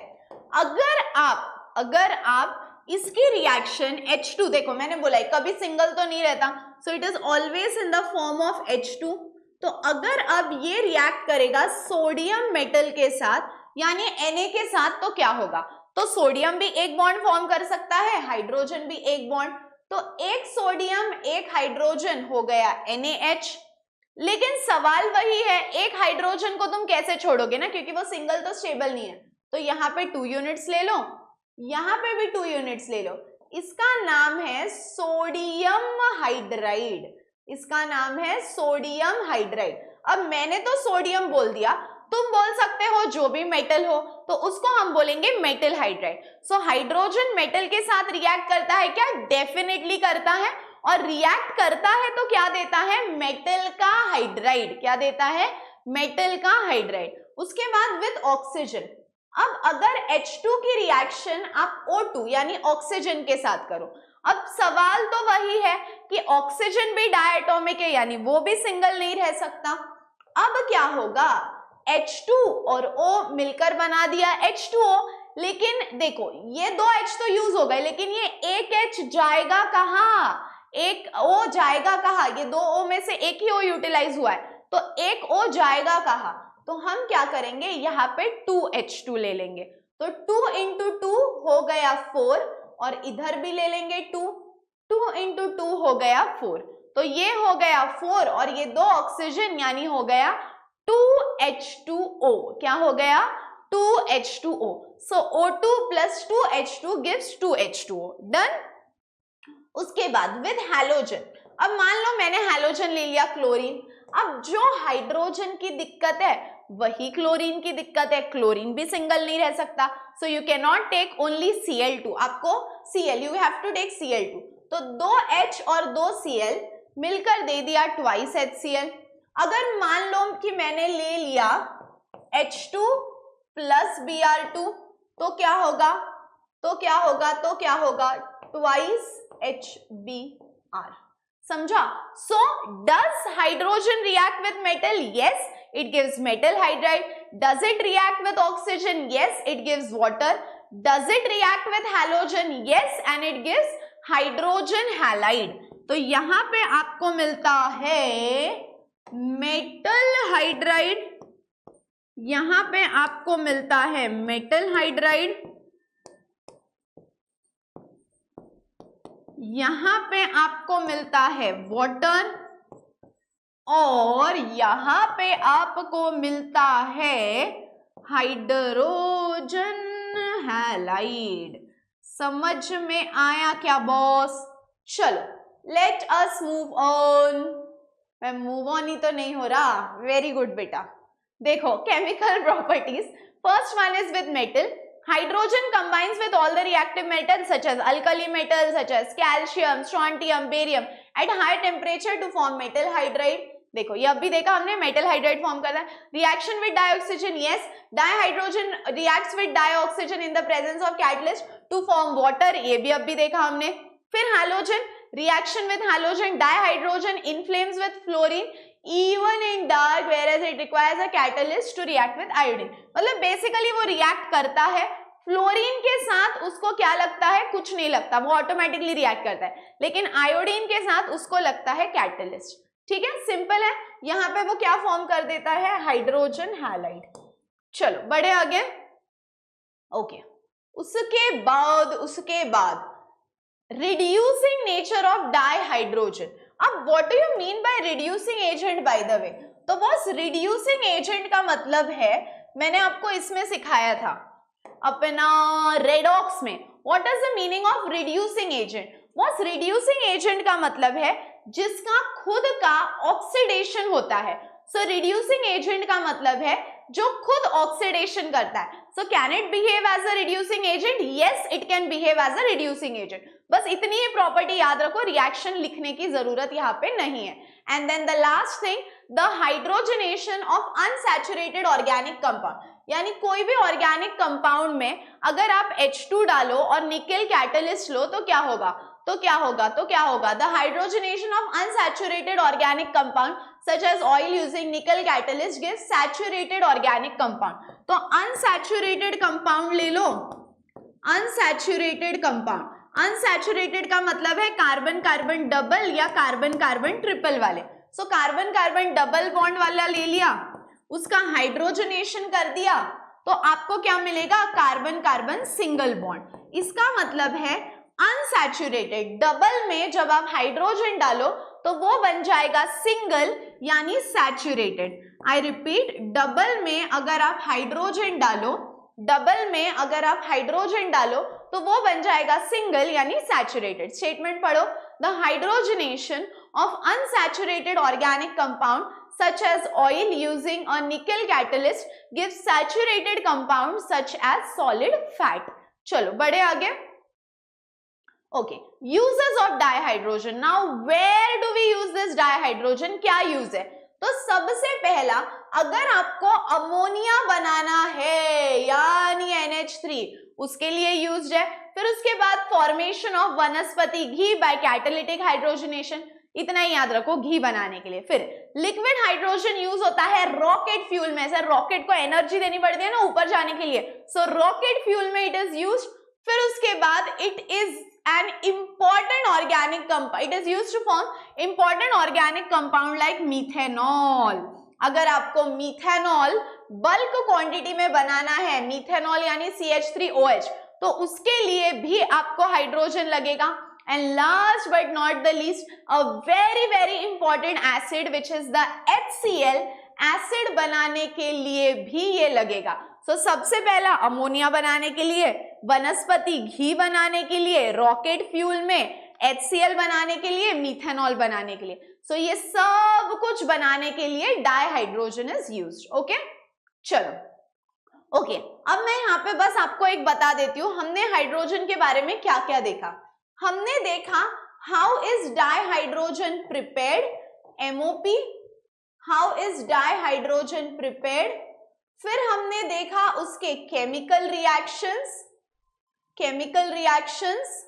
अगर आप इसकी रिएक्शन H2, देखो मैंने बोला है कभी सिंगल तो नहीं रहता, सो it is always in the form of H2। तो अगर अब ये रिएक्ट करेगा सोडियम मेटल के साथ यानी Na के साथ, तो क्या होगा, तो सोडियम भी एक बॉन्ड फॉर्म कर सकता है, हाइड्रोजन भी एक बॉन्ड, तो एक सोडियम एक हाइड्रोजन हो गया NaH। लेकिन सवाल वही है, एक हाइड्रोजन को तुम कैसे छोड़ोगे ना, क्योंकि वो सिंगल तो स्टेबल नहीं है। तो यहाँ पे 2 यूनिट्स ले लो, यहाँ पे भी 2 यूनिट्स ले लो, इसका नाम है सोडियम हाइड्राइड, इसका नाम है सोडियम हाइड्राइड। अब मैंने तो सोडियम बोल दिया, तुम बोल सकते हो जो भी मेटल हो, तो उसको हम बोलेंगे metal hydride. So hydrogen metal के साथ रिएक्ट करता है क्या? डेफिनेटली करता है, और रिएक्ट करता है तो क्या देता है? मेटल का हाइड्राइड। क्या देता है? मेटल का हाइड्राइड। उसके बाद विद ऑक्सीजन, अब अगर H2 की रिएक्शन आप O2 यानी ऑक्सीजन के साथ करो, अब सवाल तो वही है कि ऑक्सीजन भी डायटोमिक है, यानी वो भी सिंगल नहीं रह सकता। अब क्या होगा? H2 और O मिलकर बना दिया H2O, लेकिन देखो ये दो H तो यूज हो गए, लेकिन ये एक H जाएगा कहाँ? एक O जाएगा कहाँ? ये दो O में से एक ही O यूटिलाइज हुआ है, तो एक O जाएगा कहाँ? तो हम क्या करेंगे, यहाँ पे 2H2 ले लेंगे, तो 2 into 2 हो गया 4, और इधर भी ले लेंगे 2, 2 into 2 हो गया 4, तो ये हो गया 4 और ये दो ऑक्सीजन यानी हो गया 2H2O। क्या हो गया? 2H2O। सो O2 plus 2H2 gives 2H2O। Done. उसके बाद विद हैलोजन, अब मान लो मैंने हैलोजन ले लिया क्लोरीन, अब जो हाइड्रोजन की दिक्कत है वही क्लोरीन की दिक्कत है, क्लोरीन भी सिंगल नहीं रह सकता, so you can not take only Cl2, आपको Cl, you have to take Cl2, तो 2H और 2Cl मिलकर दे दिया ट्वाइस HCl। अगर मान लो कि मैंने ले लिया H2 प्लस Br2, तो क्या होगा? तो क्या होगा? तो क्या होगा? Twice HBr। समझा? So does hydrogen react with metal? Yes, it gives metal hydride. Does it react with oxygen? Yes, it gives water. Does it react with halogen? Yes, and it gives hydrogen halide. तो यहाँ पे आपको मिलता है metal hydride, यहाँ पे आपको मिलता है मेटल हाइड्राइड, यहाँ पे आपको मिलता है वाटर, और यहाँ पे आपको मिलता है हाइड्रोजन हैलाइड। समझ में आया क्या बॉस? चलो लेट अस मूव ऑन। मैं मूव ऑन ही तो नहीं हो रहा। वेरी गुड बेटा। देखो chemical properties, first one is with metal. Hydrogen combines with all the reactive metals such as alkali metals such as calcium, strontium, barium at high temperature to form metal hydride। देखो ये अभी देखा हमने, metal hydride form करता है। Reaction with dioxygen, yes, dihydrogen reacts with dioxygen in the presence of catalyst to form water, ये भी अभी देखा हमने। फिर halogen, reaction with halogen dihydrogen inflames with fluorine even in dark whereas it requires a catalyst to react with iodine। मतलब basically वो react करता है फ्लोरीन के साथ, उसको क्या लगता है? कुछ नहीं लगता, वो ऑटोमेटिकली रिएक्ट करता है, लेकिन आयोडीन के साथ उसको लगता है कैटलिस्ट। ठीक है, सिंपल है। यहाँ पे वो क्या फॉर्म कर देता है? Hydrogen halide. चलो बढ़े आगे। ओके, उसके बाद रिड्यूसिंग नेचर ऑफ डाइहाइड्रोजन। अब what do you mean by reducing agent by the way? तो बॉस रिड्यूसिंग एजेंट का मतलब है, मैंने आपको इसमें सिखाया था अपना रेडॉक्स में। What is the meaning of reducing agent? Boss reducing agent का मतलब है जिसका खुद का ऑक्सीडेशन होता है। सो रिड्यूसिंग एजेंट का मतलब है जो खुद ऑक्सीडेशन करता है। So can it behave as a reducing agent? Yes, it can behave as a reducing agent. बस इतनी ही प्रॉपर्टी याद रखो, रिएक्शन लिखने की जरूरत यहाँ पे नहीं है। And then the last thing, the hydrogenation of unsaturated organic compound, यानी कोई भी ऑर्गेनिक कंपाउंड में अगर आप H2 डालो और निकेल कैटलिस्ट लो तो क्या होगा? The hydrogenation of unsaturated organic compound such as oil using nickel catalyst gives saturated organic compound. तो अनसैचुरेटेड कंपाउंड ले लो, अनसैचुरेटेड कंपाउंड। अनसैचुरेटेड का मतलब है कार्बन कार्बन डबल या कार्बन कार्बन ट्रिपल वाले। So carbon carbon double bond वाला ले लिया, उसका हाइड्रोजनेशन कर दिया, तो आपको क्या मिलेगा? Carbon carbon single bond. इसका मतलब है अनसैचुरेटेड डबल में जब आप हाइड्रोजन डालो तो वो बन जाएगा सिंगल यानी सैचुरेटेड। आई रिपीट, डबल में अगर आप हाइड्रोजन डालो तो वो बन जाएगा सिंगल यानी सैचुरेटेड। स्टेटमेंट पढ़ो, the hydrogenation of unsaturated organic compound such as oil using a nickel catalyst gives saturated compounds such as solid fat। चलो बढ़े आगे। Okay, uses of dihydrogen। Now where do we use this dihydrogen? क्या use है? तो सबसे पहला, अगर आपको अमोनिया बनाना है यानी NH3, उसके लिए यूज्ड है। फिर उसके बाद फॉर्मेशन ऑफ वनस्पति घी बाय कैटालिटिक हाइड्रोजनेशन, इतना ही याद रखो घी बनाने के लिए। फिर लिक्विड हाइड्रोजन यूज होता है रॉकेट फ्यूल में, सर रॉकेट को एनर्जी देनी पड़ती है ना ऊपर जाने के लिए, सो रॉकेट फ्यूल में इट इज यूज्ड। फिर उसके बाद it is an important organic compound, it is used to form important organic compound like methanol. अगर आपको मीथेनॉल बल्क क्वांटिटी में बनाना है, मीथेनॉल यानी CH3OH, तो उसके लिए भी आपको हाइड्रोजन लगेगा। And last but not the least, a very important acid which is the HCl, acid बनाने के लिए भी ये लगेगा। So सबसे पहला अमोनिया बनाने के लिए, वनस्पति घी बनाने के लिए, रॉकेट फ्यूल में, HCl बनाने के लिए, मीथेनॉल बनाने के लिए। So ये सब कुछ बनाने के लिए डाइहाइड्रोजन इज यूज्ड। ओके, चलो ओके, अब मैं यहाँ पे बस आपको एक बता देती हूँ, हमने हाइड्रोजन के बारे में क्या क्या देखा। हमने देखा how is dihydrogen prepared, MOP, how is dihydrogen prepared. फिर हमने देखा उसके केमिकल रिएक्शंस,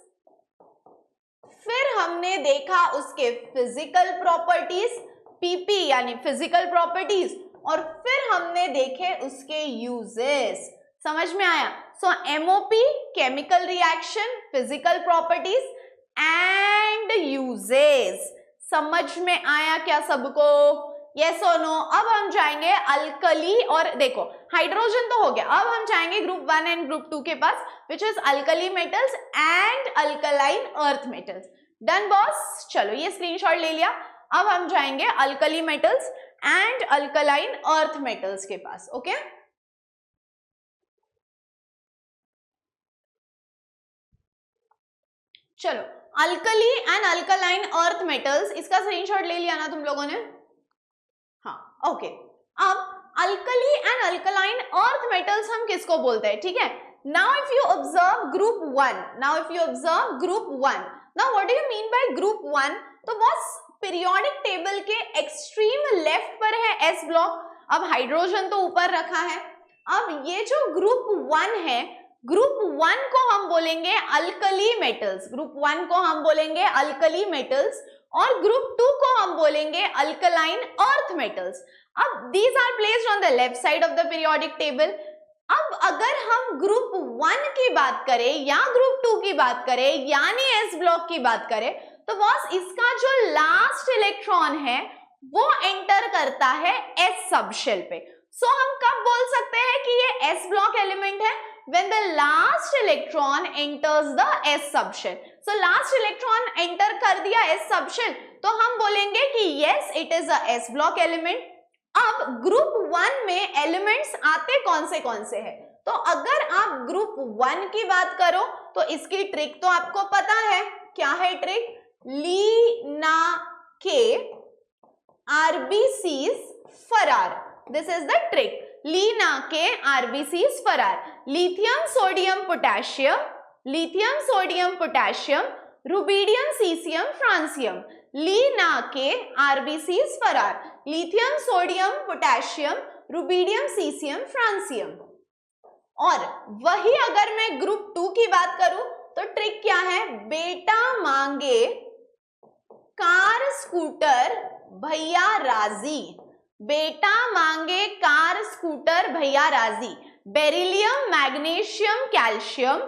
फिर हमने देखा उसके फिजिकल प्रॉपर्टीज, PP यानी फिजिकल प्रॉपर्टीज, और फिर हमने देखे उसके यूजेस। समझ में आया? सो MOP, chemical reaction, physical properties and uses. समझ में आया क्या सबको? यस और नो? अब हम जाएंगे अल्कली, और देखो हाइड्रोजन तो हो गया, अब हम जाएंगे ग्रुप 1 एंड ग्रुप 2 के पास, which is alkali metals and alkaline earth metals. Done boss? चलो ये स्क्रीनशॉट ले लिया। अब हम जाएंगे alkali metals and alkaline earth metals के पास। ओके चलो, alkali and alkaline earth metals, इसका स्क्रीनशॉट ले लिया ना तुम लोगों ने? हाँ ओके। अब alkali and alkaline earth metals हम किसको बोलते हैं? ठीक है, now if you observe group 1, now what do you mean bye group 1? तो बॉस पीरियोडिक टेबल के एक्सट्रीम लेफ्ट पर है S ब्लॉक, अब हाइड्रोजन तो ऊपर रखा है। अब ये जो ग्रुप 1 है, ग्रुप 1 को हम बोलेंगे अल्कली मेटल्स, ग्रुप 1 को हम बोलेंगे अल्कली मेटल्स, और ग्रुप 2 को हम बोलेंगे अल्कलाइन अर्थ मेटल्स। अब these are placed on the left side of the periodic table. अब अगर हम ग्रुप 1 की बात करें या ग्रुप 2 की बात करें यानी S ब्लॉक की बात करें, तो बॉस इसका जो लास्ट इलेक्ट्रॉन है वो एंटर करता है S सबशेल पे। सो हम कब बोल सकते हैं कि ये S ब्लॉक एलिमेंट है? When the last electron enters the S subshell. So last electron enter कर दिया S subshell, तो हम बोलेंगे कि yes it is a S block element। अब ग्रुप 1 में एलिमेंट्स आते कौन से हैं? तो अगर आप ग्रुप 1 की बात करो तो इसकी ट्रिक तो आपको पता है, क्या है ट्रिक? ली ना के RBCs फरार, दिस इज द ट्रिक। ली ना के RBCs फरार, lithium sodium potassium, rubidium caesium francium. ली ना के RBCs फरार, lithium sodium potassium, rubidium caesium francium. और वही अगर मैं ग्रुप 2 की बात करूं तो ट्रिक क्या है? बेटा मांगे कार स्कूटर भैया राजी, बेटा मांगे कार स्कूटर भैया राजी। Beryllium magnesium calcium,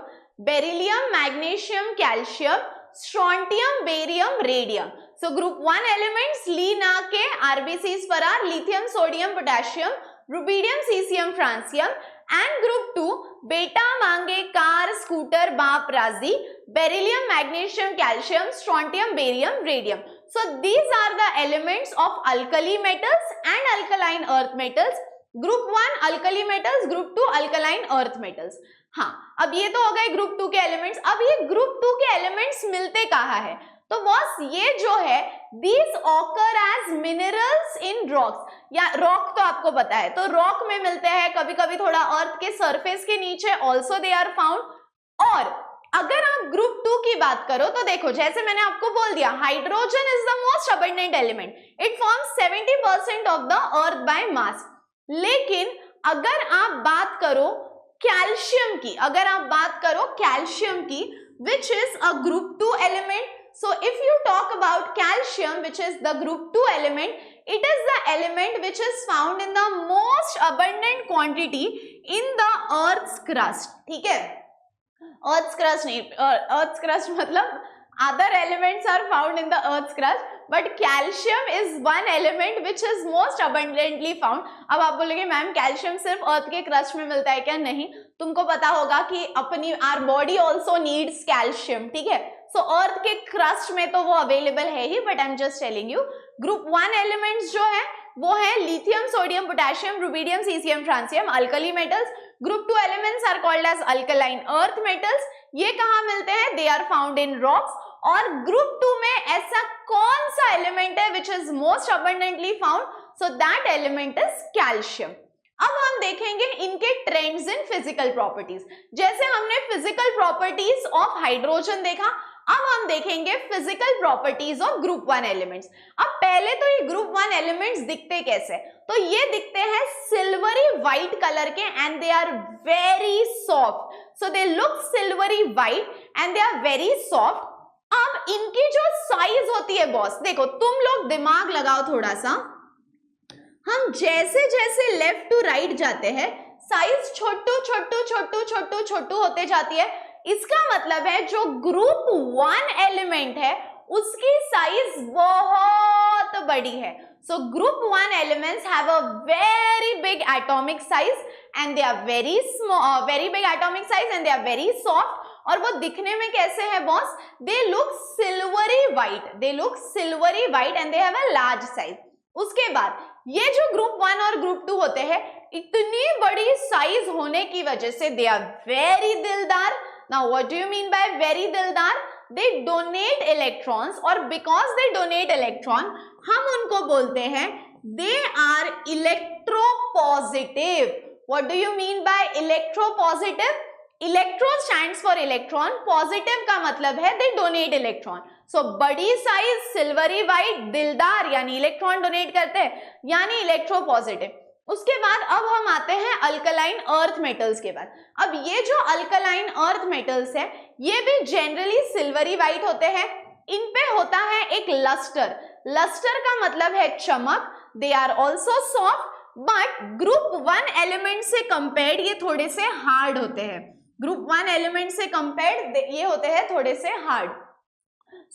strontium barium radium. So group 1 elements ली ना के RBCs फरार, lithium sodium potassium, rubidium caesium francium, and group 2 बेटा मांगे कार स्कूटर बाप राजी, beryllium magnesium calcium, strontium barium radium. So these are the elements of alkali metals and alkaline earth metals. Group 1 alkali metals, group 2 alkaline earth metals. हाँ, अब ये तो हो गए ग्रुप 2 के एलिमेंट्स। अब ये ग्रुप 2 के एलिमेंट्स मिलते कहाँ है? तो बॉस ये जो है these occur as minerals in rocks, या रॉक तो आपको पता है, तो रॉक में मिलते हैं, कभी कभी थोड़ा अर्थ के सरफेस के नीचे ऑल्सो दे आर फाउंड। और अगर आप ग्रुप 2 की बात करो तो देखो, जैसे मैंने आपको बोल दिया, hydrogen is the most abundant element, it forms 70% of the earth by mass. लेकिन अगर आप बात करो कैल्शियम की, अगर आप बात करो कैल्शियम की, which is a group 2 element, so if you talk about calcium, which is the group 2 element, it is the element which is found in the most abundant quantity in the earth's crust, ठीक है? earth's crust नहीं, earth's crust मतलब other elements are found in the earth's crust, but calcium is one element which is most abundantly found। अब आप बोलोगे ma'am calcium सिर्फ अर्थ के crust में मिलता है क्या? नहीं, तुमको पता होगा कि अपनी our body also needs calcium, ठीक है? सो अर्थ के क्रस्ट में तो वो अवेलेबल है ही, but I am just telling you. Group 1 elements जो है वो है lithium, sodium, potassium, rubidium, caesium, francium, alkali metals. Group 2 elements are called as alkaline earth metals. ये कहाँ मिलते हैं? They are found in rocks. और ग्रुप 2 में ऐसा कौन सा एलिमेंट है which is most abundantly found? So that element is calcium. अब हम देखेंगे इनके ट्रेंड्स इन फिजिकल प्रॉपर्टीज। जैसे हमने फिजिकल प्रॉपर्टीज ऑफ हाइड्रोजन देखा, अब हम देखेंगे physical properties of group 1 elements. अब पहले तो ये ग्रुप 1 एलिमेंट्स दिखते कैसे? तो ये दिखते हैं सिल्वरी व्हाइट कलर के, and they are very soft. So they look silvery white and they are very soft. अब इनकी जो साइज होती है बॉस, देखो तुम लोग दिमाग लगाओ थोड़ा सा, हम जैसे जैसे लेफ्ट टू राइट जाते हैं साइज छोटू छोटू छोटू छोटू छोटू होते जाती है। इसका मतलब है जो ग्रुप 1 एलिमेंट है उसकी साइज बहुत बड़ी है। So group 1 elements have a very big atomic size and they are very small, very big atomic size and they are very soft. और वो दिखने में कैसे है boss? They look silvery white, they look silvery white and they have a large size. उसके बाद ये जो ग्रुप 1 और ग्रुप 2 होते हैं, इतनी बड़ी साइज होने की वजह से दे आर वेरी दिलदार। Now what do you mean by very दिलदार? दे डोनेट इलेक्ट्रॉन्स, और बिकॉज दे डोनेट इलेक्ट्रॉन हम उनको बोलते हैं they are electropositive. What do you mean by electropositive? Electro stands for electron, positive का मतलब है दे डोनेट इलेक्ट्रॉन। सो बड़ी साइज, सिल्वरी व्हाइट, दिलदार, यानी इलेक्ट्रॉन डोनेट करते हैं, यानी इलेक्ट्रोपॉजिटिव। उसके बाद अब हम आते हैं अल्कलाइन अर्थ मेटल्स के बाद। अब ये जो अल्कलाइन अर्थ मेटल्स है ये भी जनरली सिल्वरी व्हाइट होते हैं। इन पे होता है एक लस्टर, लस्टर का मतलब है चमक। They are also soft, but group 1 element से कंपेयर्ड ये थोड़े से हार्ड होते हैं। ग्रुप 1 एलिमेंट से कंपेयर्ड ये होते हैं थोड़े से hard.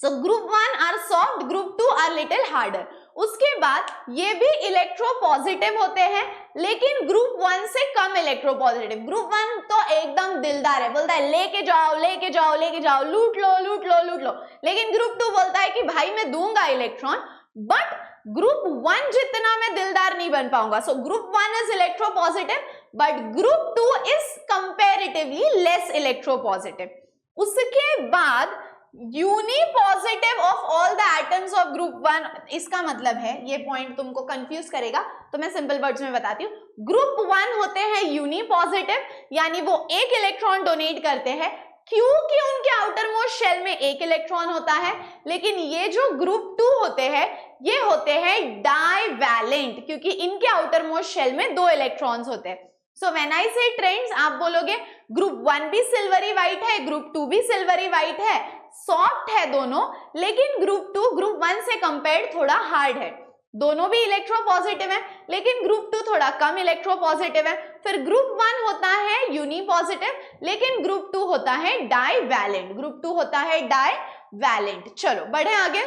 So group 1 are soft, group 2 are little harder. उसके बाद ये भी इलेक्ट्रोपॉजिटिव होते हैं, लेकिन ग्रुप 1 से कम इलेक्ट्रोपॉजिटिव। ग्रुप 1 तो एकदम दिलदार है, बोलता है लेके जाओ लेके जाओ लेके जाओ, लूट लो लूट लो लूट लो। लेकिन ग्रुप 2 बोलता है कि भाई मैं दूंगा इलेक्ट्रॉन, बट ग्रुप 1 जितना मैं दिलदार नहीं बन पाऊंगा। So group 1 is electropositive, but group 2 is comparatively less electropositive. उसके बाद unipositive of all the atoms of group 1, इसका मतलब है, ये पॉइंट तुमको कंफ्यूज करेगा तो मैं सिंपल वर्ड्स में बताती हूँ। ग्रुप 1 होते हैं यूनिपॉजिटिव, यानी वो एक इलेक्ट्रॉन डोनेट करते हैं क्योंकि उनके आउटर मोस्ट शेल में एक इलेक्ट्रॉन होता है। लेकिन ये जो ग्रुप 2 होते हैं ये होते हैं डाइवैलेंट, क्योंकि इनके आउटर मोस्ट शेल में 2 इलेक्ट्रॉन्स होते हैं। सो व्हेन आई से ट्रेंड्स, आप बोलोगे ग्रुप 1 भी सिल्वरी व्हाइट है, ग्रुप 2 भी सिल्वरी व्हाइट है, सॉफ्ट है दोनों, लेकिन ग्रुप 2 ग्रुप 1 से कंपेयर्ड थोड़ा हार्ड है। दोनों भी इलेक्ट्रोपॉजिटिव है, लेकिन ग्रुप 2 थोड़ा कम इलेक्ट्रोपॉजिटिव है। फिर ग्रुप 1 होता है यूनिपॉजिटिव, लेकिन ग्रुप 2 होता है डाइवैलेंट, ग्रुप 2 होता है डाइवैलेंट। चलो बढ़े आगे।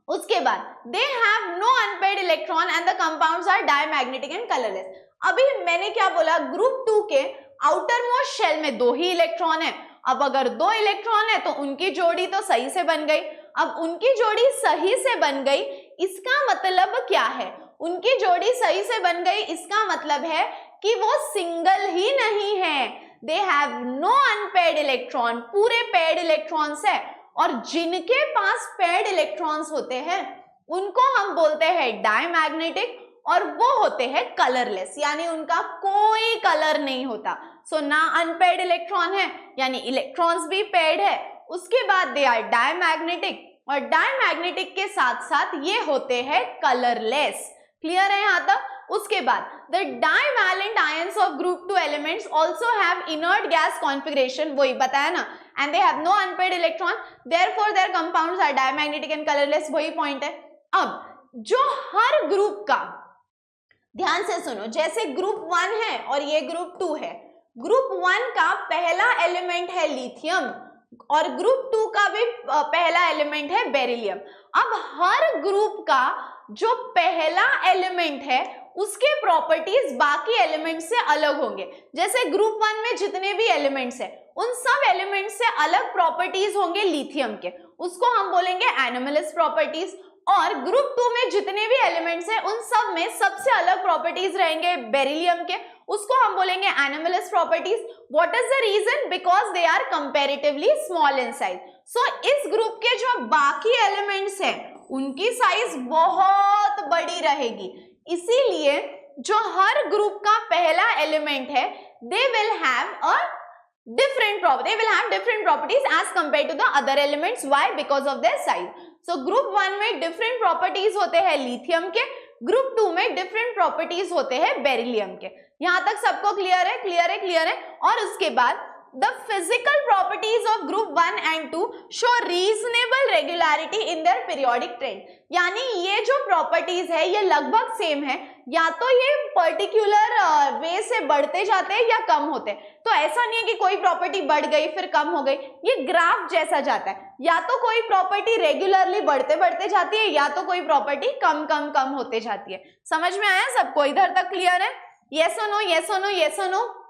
उसके बाद they have no unpaired electron and the compounds are diamagnetic and colourless. अभी मैंने क्या बोला, ग्रुप 2 के आउटर मोस्ट शेल में 2 ही इलेक्ट्रॉन है। अब अगर 2 इलेक्ट्रॉन है तो उनकी जोड़ी तो सही से बन गई। अब उनकी जोड़ी सही से बन गई, इसका मतलब क्या है? उनकी जोड़ी सही से बन गई, इसका मतलब है कि वो सिंगल ही नहीं है, they have no unpaired electron, पूरे पेयर्ड इलेक्ट्रॉन्स है, और जिनके पास पेयर्ड इलेक्ट्रॉन्स होते हैं उनको हम बोलते हैं डायमैग्नेटिक, और वो होते हैं कलरलेस, यानी उनका कोई कलर नहीं होता। सो ना अनपेयर्ड इलेक्ट्रॉन है, यानी इलेक्ट्रॉन्स भी पेयर्ड है, उसके बाद दे आर डायमैग्नेटिक, और डायमैग्नेटिक के साथ साथ ये होते हैं कलरलेस। क्लियर है यहाँ तक? उसके बाद the divalent ions of group 2 elements also have inert gas configuration, वही बताया ना, and they have no unpaired electron, therefore their compounds are diamagnetic and colorless, वही पॉइंट है। अब जो हर ग्रुप का, ध्यान से सुनो, जैसे ग्रुप 1 है और ये ग्रुप 2 है, ग्रुप 1 का पहला एलिमेंट है लिथियम और ग्रुप 2 का भी पहला एलिमेंट है बेरिलियम। अब हर ग्रुप का जो पहला एलिमेंट है उसके प्रॉपर्टीज बाकी एलिमेंट्स से अलग होंगे। जैसे ग्रुप 1 में जितने भी एलिमेंट्स हैं उन सब एलिमेंट्स से अलग प्रॉपर्टीज होंगे लिथियम के, उसको हम बोलेंगे एनोमलस प्रॉपर्टीज, और ग्रुप 2 में जितने भी एलिमेंट्स हैं उन सब में सबसे अलग प्रॉपर्टीज रहेंगे बेरिलियम के, उसको हम बोलेंगे anomalous properties. What is the reason? Because they are comparatively small in size. So इस ग्रुप के जो बाकी एलिमेंट्स हैं उनकी साइज बहुत बड़ी रहेगी, इसीलिए जो हर ग्रुप का पहला एलिमेंट है they will have different properties as compared to the other elements. Why? Because of their size. So group 1 में different properties होते हैं लिथियम के, ग्रुप 2 में different properties होते हैं बेरिलियम के। यहां तक सबको क्लियर है? क्लियर है। और उसके बाद the physical properties of group 1 and 2 show reasonable regularity in their periodic trend, यानी ये जो प्रॉपर्टीज है ये लगभग सेम है, या तो ये पर्टिकुलर वे से बढ़ते जाते हैं या कम होते हैं। तो ऐसा नहीं है कि कोई प्रॉपर्टी बढ़ गई फिर कम हो गई, ये ग्राफ जैसा जाता है, या तो कोई प्रॉपर्टी रेगुलरली बढ़ते जाती है या तो कोई प्रॉपर्टी कम होते जाती है। समझ में आया सबको? इधर तक क्लियर है? यस और नो, यस और नो, यस और नो।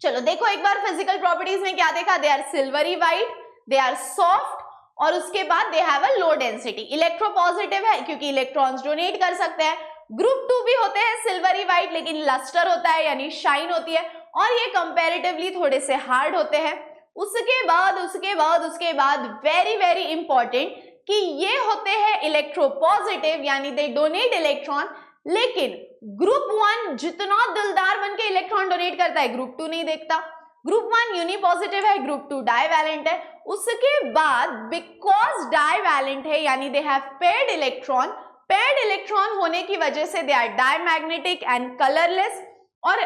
चलो देखो एक बार फिजिकल प्रॉपर्टीज में क्या देखा, they are silvery white, they are soft, और उसके बाद they have a low density, electropositive है क्योंकि इलेक्ट्रॉन्स डोनेट कर सकते हैं। ग्रुप 2 भी होते हैं सिल्वरी वाइट लेकिन लस्टर होता है यानी शाइन होती है, और ये कंपैरेटिवली थोड़े से हार्ड होते हैं। उसके बाद वेरी इंपॉर्टेंट कि ये होते हैं इलेक्ट्रोपॉजिटिव यानी दे डोनेट इलेक्ट्रॉन, लेकिन ग्रुप 1 जितना दिलदार बनके इलेक्ट्रॉन डोनेट करता है ग्रुप 2 नहीं देखता। ग्रुप 1 यूनिपॉजिटिव है, ग्रुप 2 डाइवैलेंट है। उसके बाद बिकॉज डाइवैलेंट है यानी दे हैव पेयर्ड इलेक्ट्रॉन होने की वजह से they are diamagnetic and colourless. और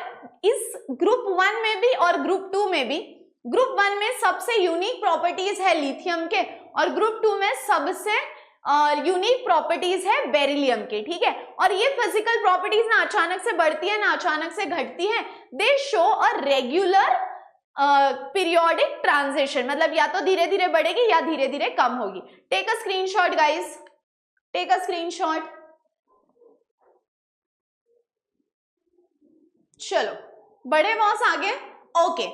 इस ग्रुप 1 में भी और ग्रुप 2 में भी, ग्रुप 1 में सबसे यूनिक प्रॉपर्टीज है लिथियम के और ग्रुप 2 में सबसे यूनिक प्रॉपर्टीज है बेरिलियम के, ठीक है। और ये फिजिकल प्रॉपर्टीज ना अचानक से बढ़ती है ना अचानक से घटती है, दे show a regular periodic transition, मतलब या तो धीरे धीरे बढ़ेगी या धीरे धीरे कम होगी। Take a screenshot guys, take a screenshot. चलो बड़े बॉस आगे, ओके।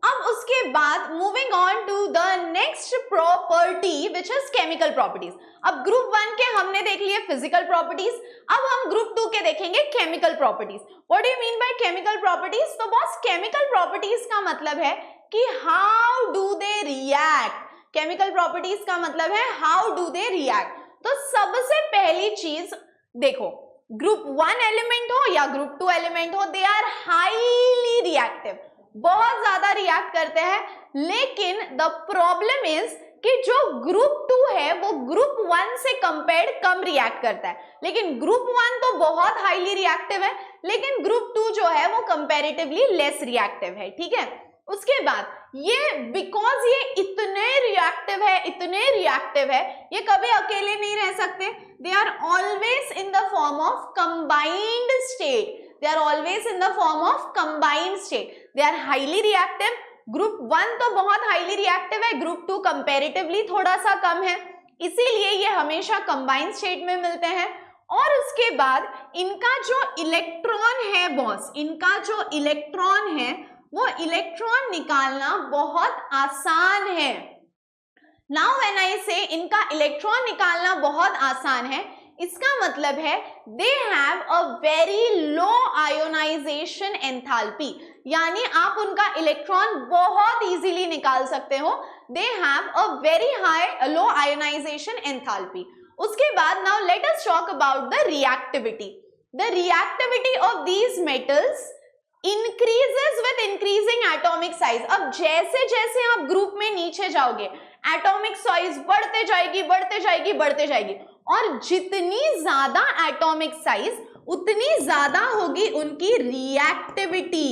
अब उसके बाद moving on to the next property which is chemical properties. अब ग्रुप 1 के हमने देख लिए फिजिकल प्रॉपर्टीज, अब हम ग्रुप 2 के देखेंगे chemical properties. What do you mean by chemical properties? तो बॉस केमिकल प्रॉपर्टीज का मतलब है कि how do they react. Chemical properties का मतलब है हाउ डू दे रिएक्ट। तो सबसे पहली चीज देखो, ग्रुप 1 एलिमेंट हो या ग्रुप 2 एलिमेंट हो, दे आर हाईली रिएक्टिव, बहुत ज्यादा रिएक्ट करते हैं। लेकिन द प्रॉब्लम इज कि जो ग्रुप 2 है वो ग्रुप 1 से कंपेयर्ड कम रिएक्ट करता है, लेकिन ग्रुप 1 तो बहुत हाईली रिएक्टिव है, लेकिन ग्रुप 2 जो है वो कंपैरेटिवली लेस रिएक्टिव है, ठीक है। उसके बाद ये बिकॉज ये इतने रिएक्टिव है, ये कभी अकेले नहीं रह सकते, they are always in the form of combined state, they are highly reactive. Group 1 तो बहुत हाईली रिएक्टिव है, ग्रुप 2 कंपैरेटिवली थोड़ा सा कम है, इसीलिए ये हमेशा कंबाइंड स्टेट में मिलते हैं। और उसके बाद इनका जो इलेक्ट्रॉन है बॉस, इनका जो इलेक्ट्रॉन है वो इलेक्ट्रॉन निकालना बहुत आसान है। नाउ व्हेन आई से इनका इलेक्ट्रॉन निकालना बहुत आसान है, इसका मतलब है they have a very low ionization enthalpy, यानी आप उनका इलेक्ट्रॉन बहुत इजीली निकाल सकते हो। दे have a very high low ionization enthalpy. उसके बाद now let us talk about the reactivity. The reactivity of these metals increases with increasing atomic size। अब जैसे जैसे आप ग्रुप में नीचे जाओगे एटॉमिक साइज बढ़ते जाएगी बढ़ते जाएगी बढ़ते जाएगी, और जितनी ज्यादा एटॉमिक साइज उतनी ज्यादा होगी उनकी रिएक्टिविटी।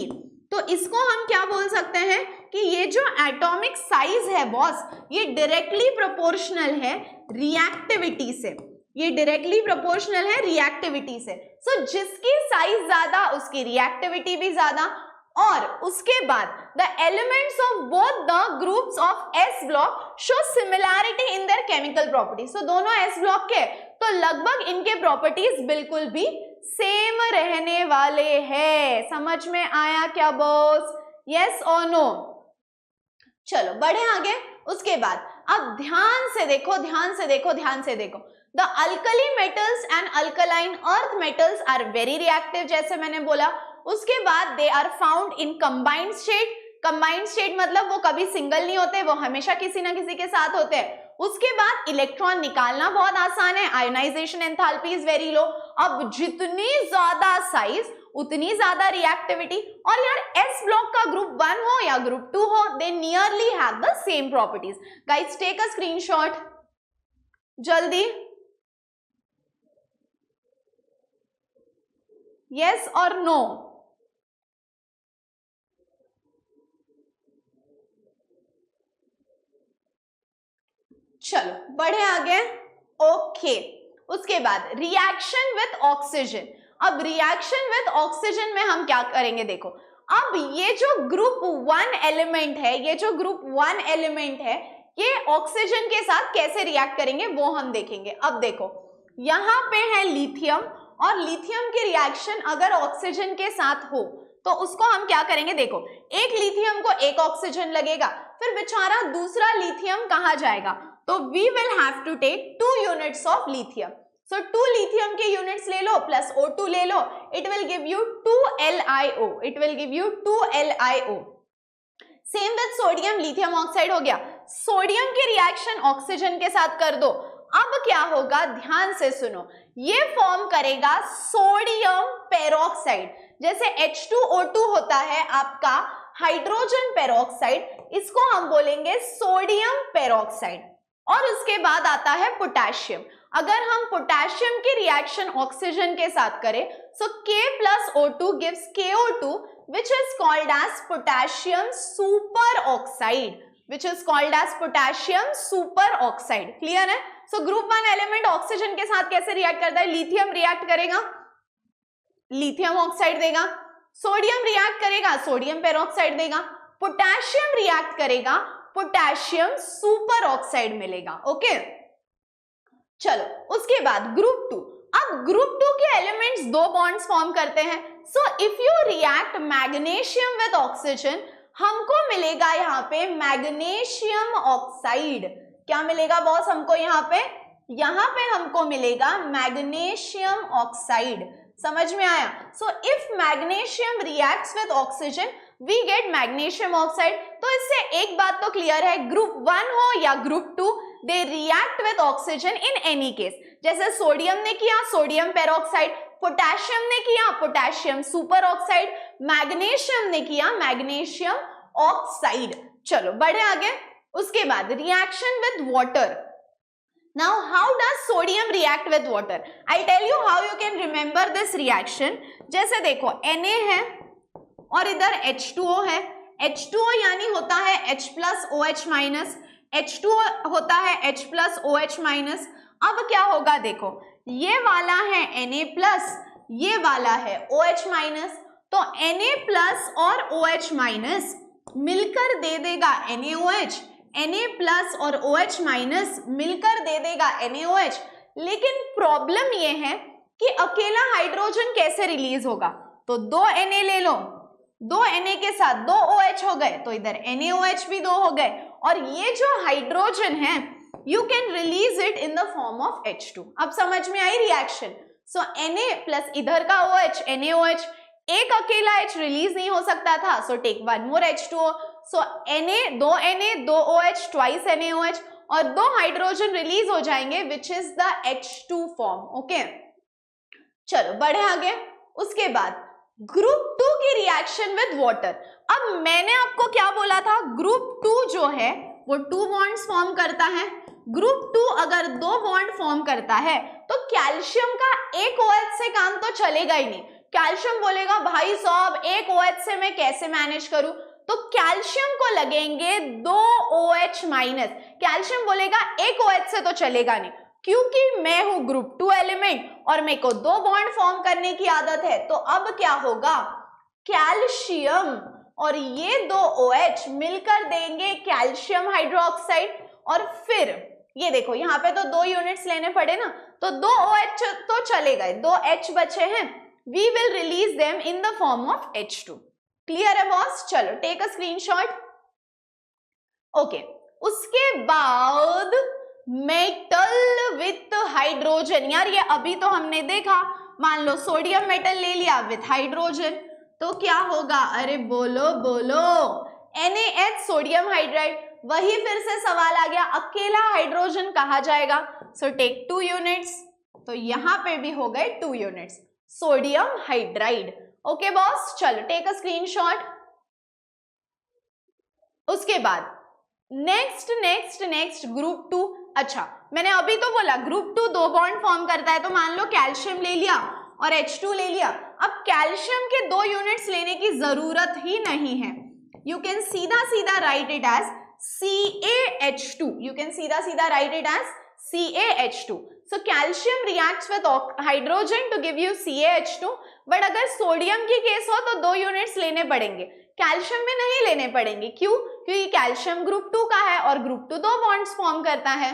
तो इसको हम क्या बोल सकते हैं कि ये जो एटॉमिक साइज है बॉस, ये डायरेक्टली प्रोपोर्शनल है रिएक्टिविटी से, ये डायरेक्टली प्रोपोर्शनल है रिएक्टिविटी से। सो जिसकी साइज ज्यादा उसकी रिएक्टिविटी भी ज्यादा। और उसके बाद the elements of both the groups of s block show similarity in their chemical properties. So दोनों एस ब्लॉक के तो लगभग इनके प्रॉपर्टीज बिल्कुल भी सेम रहने वाले हैं। समझ में आया क्या बॉस? यस और नो? चलो बढ़े आगे। उसके बाद अब ध्यान से देखो, ध्यान से देखो, ध्यान से देखो। The alkali metals and alkaline earth metals are very reactive, जैसे मैंने बोला। उसके बाद they are found in combined state। combined state मतलब वो कभी सिंगल नहीं होते, वो हमेशा किसी ना किसी के साथ होते हैं। उसके बाद इलेक्ट्रॉन निकालना बहुत आसान है, ionisation enthalpy is very low. अब जितनी ज्यादा साइज उतनी ज्यादा रिएक्टिविटी। और यार एस ब्लॉक का ग्रुप 1 हो या ग्रुप 2 हो, they nearly have the same properties. Guys take a screenshot जल्दी। Yes or no? चलो बढ़े आगे। ओके उसके बाद रिएक्शन विथ ऑक्सीजन। अब रिएक्शन विथ ऑक्सीजन में हम क्या करेंगे देखो। अब ये जो ग्रुप 1 एलिमेंट है, ये जो ग्रुप 1 एलिमेंट है, ये ऑक्सीजन के साथ कैसे रिएक्ट करेंगे वो हम देखेंगे। अब देखो यहां पे है लिथियम, और लिथियम की रिएक्शन अगर ऑक्सीजन के साथ हो तो उसको हम क्या करेंगे देखो। एक लिथियम को एक ऑक्सीजन लगेगा, फिर बेचारा दूसरा लिथियम कहाँ जाएगा, तो we will have to take 2 units of lithium. So 2 lithium के यूनिट्स ले लो प्लस O2 ले लो, it will give you 2 LiO, it will give you 2 LiO। Same with sodium, lithium oxide हो गया। सोडियम की रिएक्शन ऑक्सीजन के साथ कर दो। अब क्या होगा ध्यान से सुनो, ये फॉर्म करेगा सोडियम पेरोक्साइड। जैसे H2O2 होता है आपका हाइड्रोजन पेरोक्साइड, इसको हम बोलेंगे सोडियम पेरोक्साइड। और उसके बाद आता है पोटेशियम। अगर हम पोटेशियम की रिएक्शन ऑक्सीजन के साथ करें, सो K plus O2 gives KO2, which is called as potassium superoxide, which is called as potassium superoxide। Clear है? सो ग्रुप 1 एलिमेंट ऑक्सीजन के साथ कैसे रिएक्ट करता है? लिथियम रिएक्ट करेगा, लिथियम ऑक्साइड देगा। सोडियम रिएक्ट करेगा, सोडियम पेरोक्साइड देगा। पोटेशियम रिएक्ट करेगा, पोटेशियम सुपर ऑक्साइड मिलेगा। ओके चलो उसके बाद ग्रुप 2। अब ग्रुप 2 के एलिमेंट्स 2 बॉन्ड्स फॉर्म करते हैं। So if you react magnesium with oxygen, हमको मिलेगा यहाँ पे मैग्नीशियम ऑक्साइड। क्या मिलेगा बॉस हमको यहाँ पे हमको मिलेगा मैग्नीशियम ऑक्साइड। समझ में आया? So if magnesium reacts with oxygen we get magnesium oxide. तो इससे एक बात तो क्लियर है, ग्रुप 1 हो या group 2, they react with oxygen in any case. जैसे सोडियम ने किया सोडियम पेरोक्साइड, पोटेशियम ने किया पोटेशियम सुपर ऑक्साइड, मैग्नीशियम ने किया मैग्नीशियम ऑक्साइड। चलो बढ़े आगे। उसके बाद reaction with water. Now how does sodium react with water? I tell you how you can remember this reaction. जैसे देखो Na है और इधर H2O है। H2O यानी होता है H plus OH minus, H2O होता है H plus OH minus। अब क्या होगा देखो, ये वाला है Na plus, ये वाला है OH minus, तो Na plus और OH minus मिलकर दे देगा NaOH, Na प्लस और OH माइनस मिलकर दे देगा NaOH। लेकिन प्रॉब्लम ये है कि अकेला हाइड्रोजन कैसे रिलीज होगा, तो 2 Na ले लो, 2 Na के साथ 2 OH हो गए, तो इधर NaOH भी 2 हो गए, और ये जो हाइड्रोजन है you can release it in the form of H2। अब समझ में आई रिएक्शन? सो Na प्लस इधर का OH NaOH, एक अकेला H रिलीज नहीं हो सकता था, so take one more H2O, so Na, दो OH, ट्वाइस NaOH, और दो हाइड्रोजन रिलीज हो जाएंगे which is the H2 form. Okay, चलो बढ़े आगे। उसके बाद ग्रुप 2 की रिएक्शन विद वाटर। अब मैंने आपको क्या बोला था, ग्रुप 2 जो है वो 2 बॉन्ड्स फॉर्म करता है। ग्रुप 2 अगर 2 बॉन्ड फॉर्म करता है तो कैल्शियम का एक OH से काम तो चलेगा ही नहीं। कैल्शियम बोलेगा भाई साहब एक OH से मैं कैसे मैनेज करूं, तो कैल्शियम को लगेंगे 2 OH माइनस। कैल्शियम बोलेगा एक OH से तो चलेगा नहीं, क्योंकि मैं हूं ग्रुप 2 एलिमेंट और मेरे को 2 बॉन्ड फॉर्म करने की आदत है। तो अब क्या होगा, कैल्शियम और ये 2 OH मिलकर देंगे कैल्शियम हाइड्रोक्साइड, और फिर ये देखो यहाँ पे तो 2 यूनिट्स लेने पड़े ना, तो 2 OH तो चले गए, 2 H बचे हैं, we will release them in the form of H2। Clear है बॉस? चलो टेक अ स्क्रीनशॉट। ओके, उसके बाद मेटल विथ हाइड्रोजन। यार ये अभी तो हमने देखा, मान लो सोडियम मेटल ले लिया विथ हाइड्रोजन, तो क्या होगा, अरे बोलो बोलो, NaH सोडियम हाइड्राइड। वही फिर से सवाल आ गया, अकेला हाइड्रोजन कहा जाएगा, सो टेक 2 यूनिट्स, तो यहां पे भी हो गए 2 units sodium hydride. Okay boss, चलो टेक अ स्क्रीनशॉट। उसके बाद नेक्स्ट ग्रुप 2। अच्छा, मैंने अभी तो बोला ग्रुप 2 2 बॉन्ड फॉर्म करता है, तो मान लो कैल्शियम ले लिया और H2 ले लिया। अब कैल्शियम के 2 यूनिट्स लेने की जरूरत ही नहीं है, यू कैन सीधा write it as CaH2, you can सीधा write it as CaH2. So calcium reacts with hydrogen to give you CaH2, but अगर सोडियम की केस हो तो 2 यूनिट्स लेने पड़ेंगे, कैल्शियम में नहीं लेने पड़ेंगे। क्यों? क्योंकि कैल्शियम ग्रुप 2 का है और ग्रुप 2 2 बॉन्ड्स फॉर्म करता है।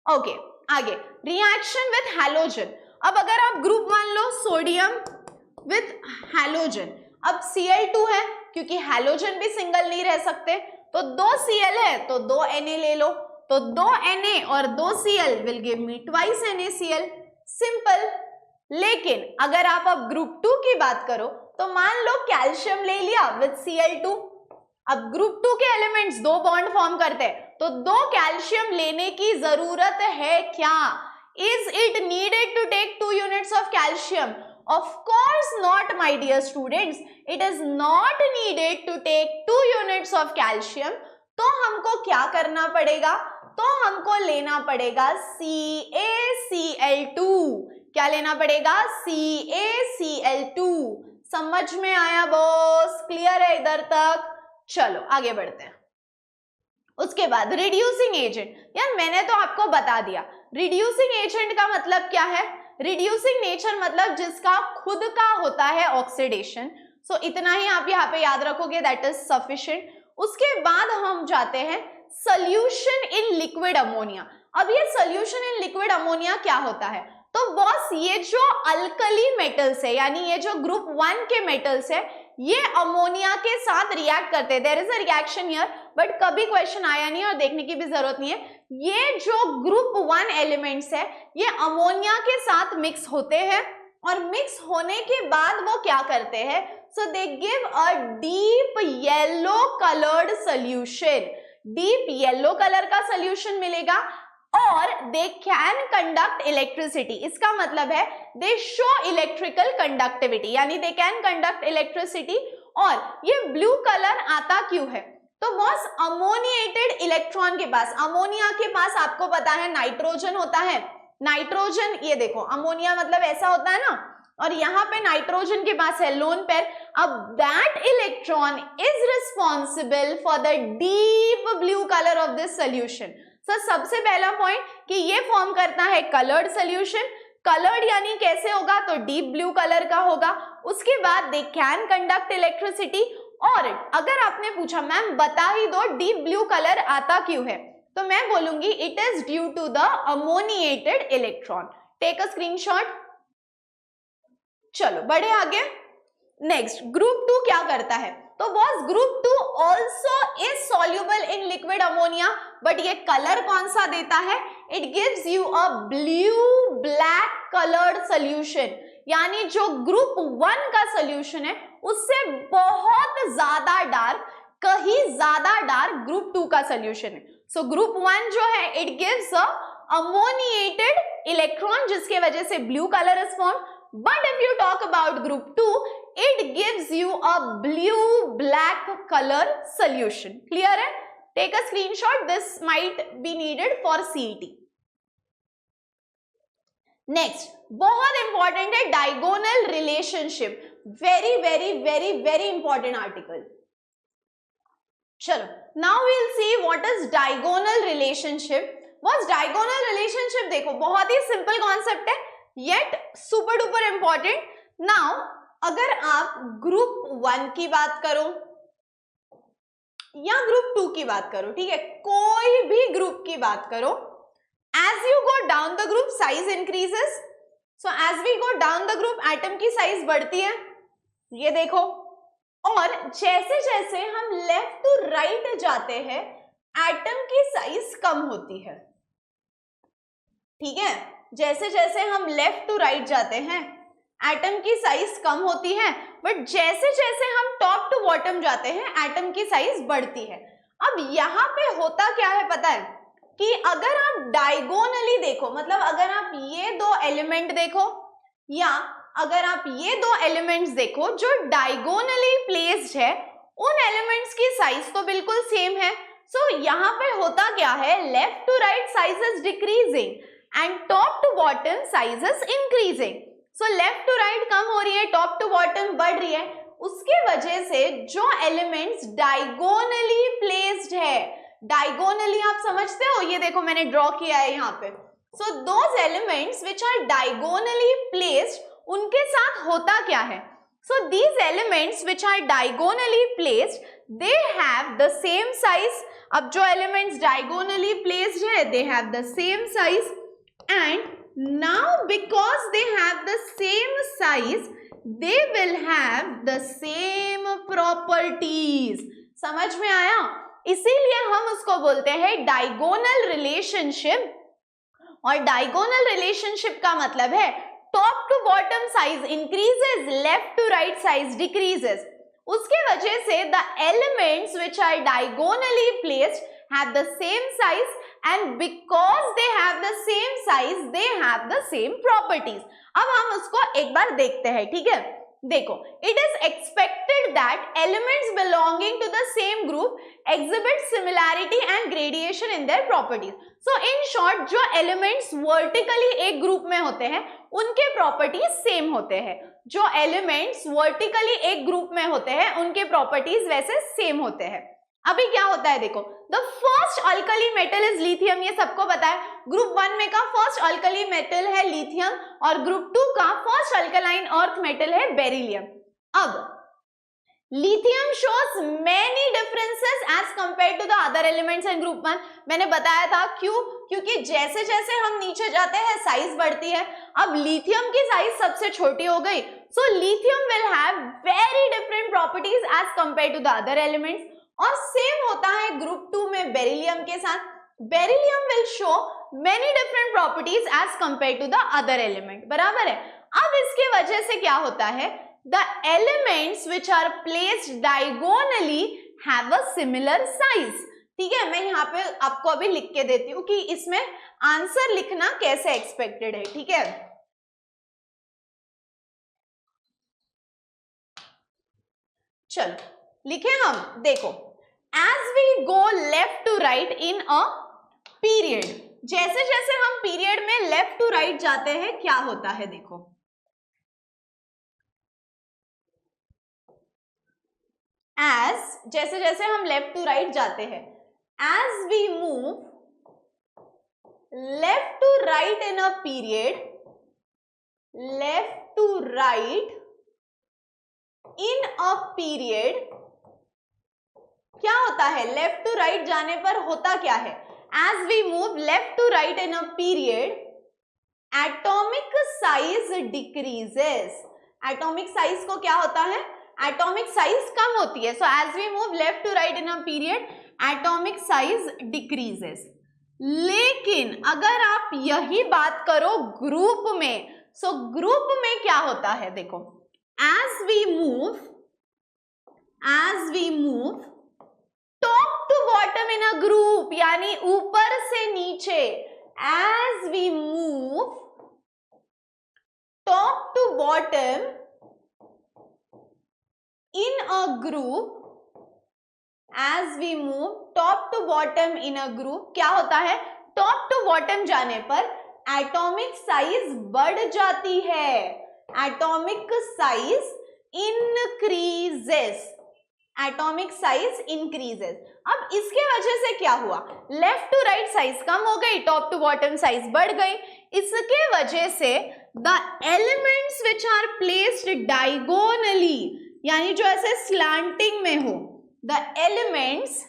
ओके, आगे रिएक्शन विथ हैलोजन। अब अगर आप ग्रुप मान लो सोडियम विथ हैलोजन, अब Cl2 है, क्योंकि हैलोजन भी सिंगल नहीं रह सकते, तो 2 Cl है तो 2 Na ले लो, तो 2 Na और 2 Cl will give me twice NaCl, simple. लेकिन अगर आप अब ग्रुप 2 की बात करो तो मान लो कैल्शियम ले लिया विद Cl2, अब ग्रुप 2 के एलिमेंट्स 2 बॉन्ड फॉर्म करते हैं, तो 2 कैल्शियम लेने की जरूरत है क्या? Is it needed to take 2 units of calcium? Of course not, my dear students. It is not needed to take 2 units of calcium. तो हमको क्या करना पड़ेगा? तो हमको लेना पड़ेगा CaCl2। क्या लेना पड़ेगा? CaCl2। समझ में आया बॉस? क्लियर है इधर तक? चलो आगे बढ़ते हैं। उसके बाद रिड्यूसिंग एजेंट। यार मैंने तो आपको बता दिया, रिड्यूसिंग एजेंट का मतलब क्या है? रिड्यूसिंग नेचर मतलब जिसका खुद का होता है ऑक्सीडेशन। सो इतना ही आप यहाँ पे याद रखोगे, दैट इज सफिशिएंट। उसके बाद हम जाते हैं सोल्यूशन इन लिक्विड अमोनिया। अब ये सोल्यूशन इन लिक्विड अमोनिया क्या होता है? तो बॉस ये जो अल्कली मेटल्स है, यानी ये जो ग्रुप 1 के मेटल्स है, ये अमोनिया के साथ रिएक्ट करते हैं। There is a reaction here, but कभी क्वेश्चन आया नहीं और देखने की भी जरूरत नहीं है। ये जो ग्रुप 1 एलिमेंट्स है ये अमोनिया के साथ मिक्स होते हैं, और मिक्स होने के बाद वो क्या करते हैं? So they give a deep yellow coloured solution. Deep yellow colour का सोल्यूशन मिलेगा और दे कैन कंडक्ट इलेक्ट्रिसिटी। इसका मतलब है दे शो इलेक्ट्रिकल कंडक्टिविटी, यानी दे कैन कंडक्ट इलेक्ट्रिसिटी। और ये ब्लू कलर आता क्यों है? तो बॉस अमोनिएटेड इलेक्ट्रॉन के पास, अमोनिया के पास आपको पता है नाइट्रोजन होता है। नाइट्रोजन, ये देखो अमोनिया मतलब ऐसा होता है ना, और यहाँ पे नाइट्रोजन के पास है लोन पेयर। अब that electron is responsible for the deep blue colour of this solution. So सबसे पहला पॉइंट कि ये फॉर्म करता है कलर्ड सोल्यूशन। कलर्ड यानी कैसे होगा? तो डीप ब्लू कलर का होगा। उसके बाद दे कैन कंडक्ट इलेक्ट्रिसिटी। और अगर आपने पूछा मैम बता ही दो डीप ब्लू कलर आता क्यों है, तो मैं बोलूंगी it is due to the ammoniated electron. Take a screenshot. चलो बढ़े आगे। नेक्स्ट ग्रुप 2 क्या करता है? तो boss group 2 also is soluble in liquid ammonia, but ये कलर कौन सा देता है? It gives you a blue black coloured solution. यानी जो ग्रुप 1 का सोल्यूशन है उससे बहुत ज्यादा डार्क, कहीं ज्यादा डार्क ग्रुप 2 का सोल्यूशन है। सो ग्रुप 1 जो है it gives a ammoniated electron जिसके वजह से blue colour is form, but if you talk about group 2 it gives you a blue black color solution. Clear है? Take a screenshot. This might be needed for CET. Next, बहुत important है diagonal relationship. Very very very very important article. चलो, now we'll see what is diagonal relationship. What's diagonal relationship? देखो बहुत ही simple concept है, yet super duper important. Now अगर आप group 1 की बात करो या ग्रुप 2 की बात करो, ठीक है, कोई भी ग्रुप की बात करो, as you go down the group size increases, so as we go down the group atom की साइज बढ़ती है, ये देखो, और जैसे जैसे हम लेफ्ट टू राइट जाते हैं एटम की साइज कम होती है, ठीक है, जैसे जैसे हम लेफ्ट टू राइट जाते हैं एटम की साइज कम होती है, बट जैसे जैसे हम टॉप टू बॉटम जाते हैं एटम की साइज बढ़ती है। अब यहाँ पे होता क्या है पता है कि अगर आप डायगोनली देखो, मतलब अगर आप ये दो एलिमेंट देखो या अगर आप ये दो एलिमेंट्स देखो जो डायगोनली प्लेस्ड है, उन एलिमेंट्स की साइज तो बिल्कुल सेम है। सो यहाँ पे होता क्या है, left to right size is decreasing and top to bottom size is increasing. So left to right कम हो रही है, टॉप टू बॉटम बढ़ रही है, उसके वजह से जो एलिमेंट्स डायगोनली प्लेस्ड है, डायगोनली आप समझते हो, ये देखो मैंने ड्रॉ किया है यहाँ पे, so those elements which are diagonally placed, उनके साथ होता क्या है, so these elements which are diagonally placed they have the same size. अब जो एलिमेंट्स डायगोनली प्लेस्ड है they have the same size, and now because they have the same size they will have the same properties। समझ में आया? इसीलिए हम उसको बोलते हैं डायगोनल रिलेशनशिप, और डायगोनल रिलेशनशिप का मतलब है top to bottom size increases, left to right size decreases. उसके वजह से the elements which are diagonally placed have the same size, and because they have the same size they have the same properties। अब हम उसको एक बार देखते हैं, ठीक है, देखो, it is expected that elements belonging to the same group exhibit similarity and gradation in their properties। so in short जो elements vertically एक ग्रुप में होते हैं उनके प्रॉपर्टीज सेम होते हैं, जो एलिमेंट्स वर्टिकली एक ग्रुप में होते हैं उनके प्रॉपर्टीज वैसे सेम होते हैं। अभी क्या होता है देखो, the first alkali metal is lithium, ये सबको पता है, ग्रुप 1 में का फर्स्ट अल्कली मेटल है लिथियम और ग्रुप 2 का फर्स्ट अल्कलाइन अर्थ मेटल है बेरिलियम। अब lithium shows many differences as compare to the other elements in group 1। मैंने बताया था क्यों, क्योंकि जैसे जैसे हम नीचे जाते हैं साइज बढ़ती है। अब लिथियम की साइज सबसे छोटी हो गई, so lithium will have very different properties as compare to the other elements, और सेम होता है ग्रुप 2 में बेरिलियम के साथ। Beryllium will show many different properties as compare to the other element, बराबर है। अब इसके वजह से क्या होता है, the elements which are placed diagonally have a similar size. ठीक है, मैं यहाँ पे आपको अभी लिख के देती हूँ कि इसमें आंसर लिखना कैसे एक्सपेक्टेड है। ठीक है, चलो लिखे हम, देखो, as we go left to right in a period, जैसे जैसे हम पीरियड में लेफ्ट टू राइट जाते हैं क्या होता है, देखो, जैसे जैसे हम लेफ्ट टू राइट जाते हैं, as we move left to right in a period, left to right in a period, क्या होता है, लेफ्ट टू राइट जाने पर होता क्या है, as we move left to right in a period, atomic size decreases। Atomic size को क्या होता है, एटॉमिक साइज कम होती है। सो as we move left to right in a period, atomic size decreases. लेकिन अगर आप यही बात करो ग्रुप में, सो ग्रुप में क्या होता है, देखो, as we move top to bottom in a group, यानी ऊपर से नीचे, as we move top to bottom in a group, as we move top to bottom in a group, क्या होता है, टॉप टू बॉटम जाने पर एटॉमिक साइज बढ़ जाती है, atomic size increases, atomic size increases. अब इसके वजह से क्या हुआ, लेफ्ट टू राइट साइज कम हो गई, टॉप टू बॉटम साइज बढ़ गई। इसके वजह से the elements which are placed diagonally, यानी जो ऐसे स्लैंटिंग में हो, the elements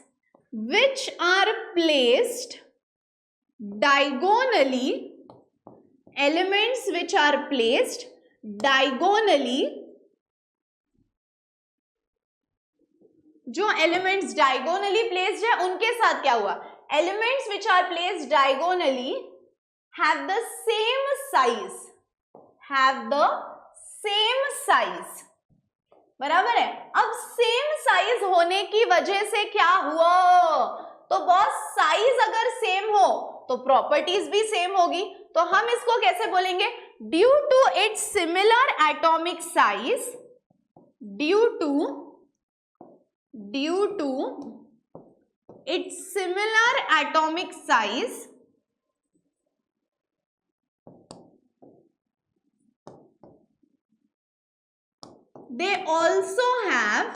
which are placed diagonally, elements which are placed diagonally, जो elements diagonally placed है उनके साथ क्या हुआ, elements which are placed diagonally have the same size, बराबर है। अब सेम साइज होने की वजह से क्या हुआ, तो बॉस साइज अगर सेम हो तो प्रॉपर्टीज भी सेम होगी, तो हम इसको कैसे बोलेंगे, due to its similar atomic size, due to its similar atomic size, they also have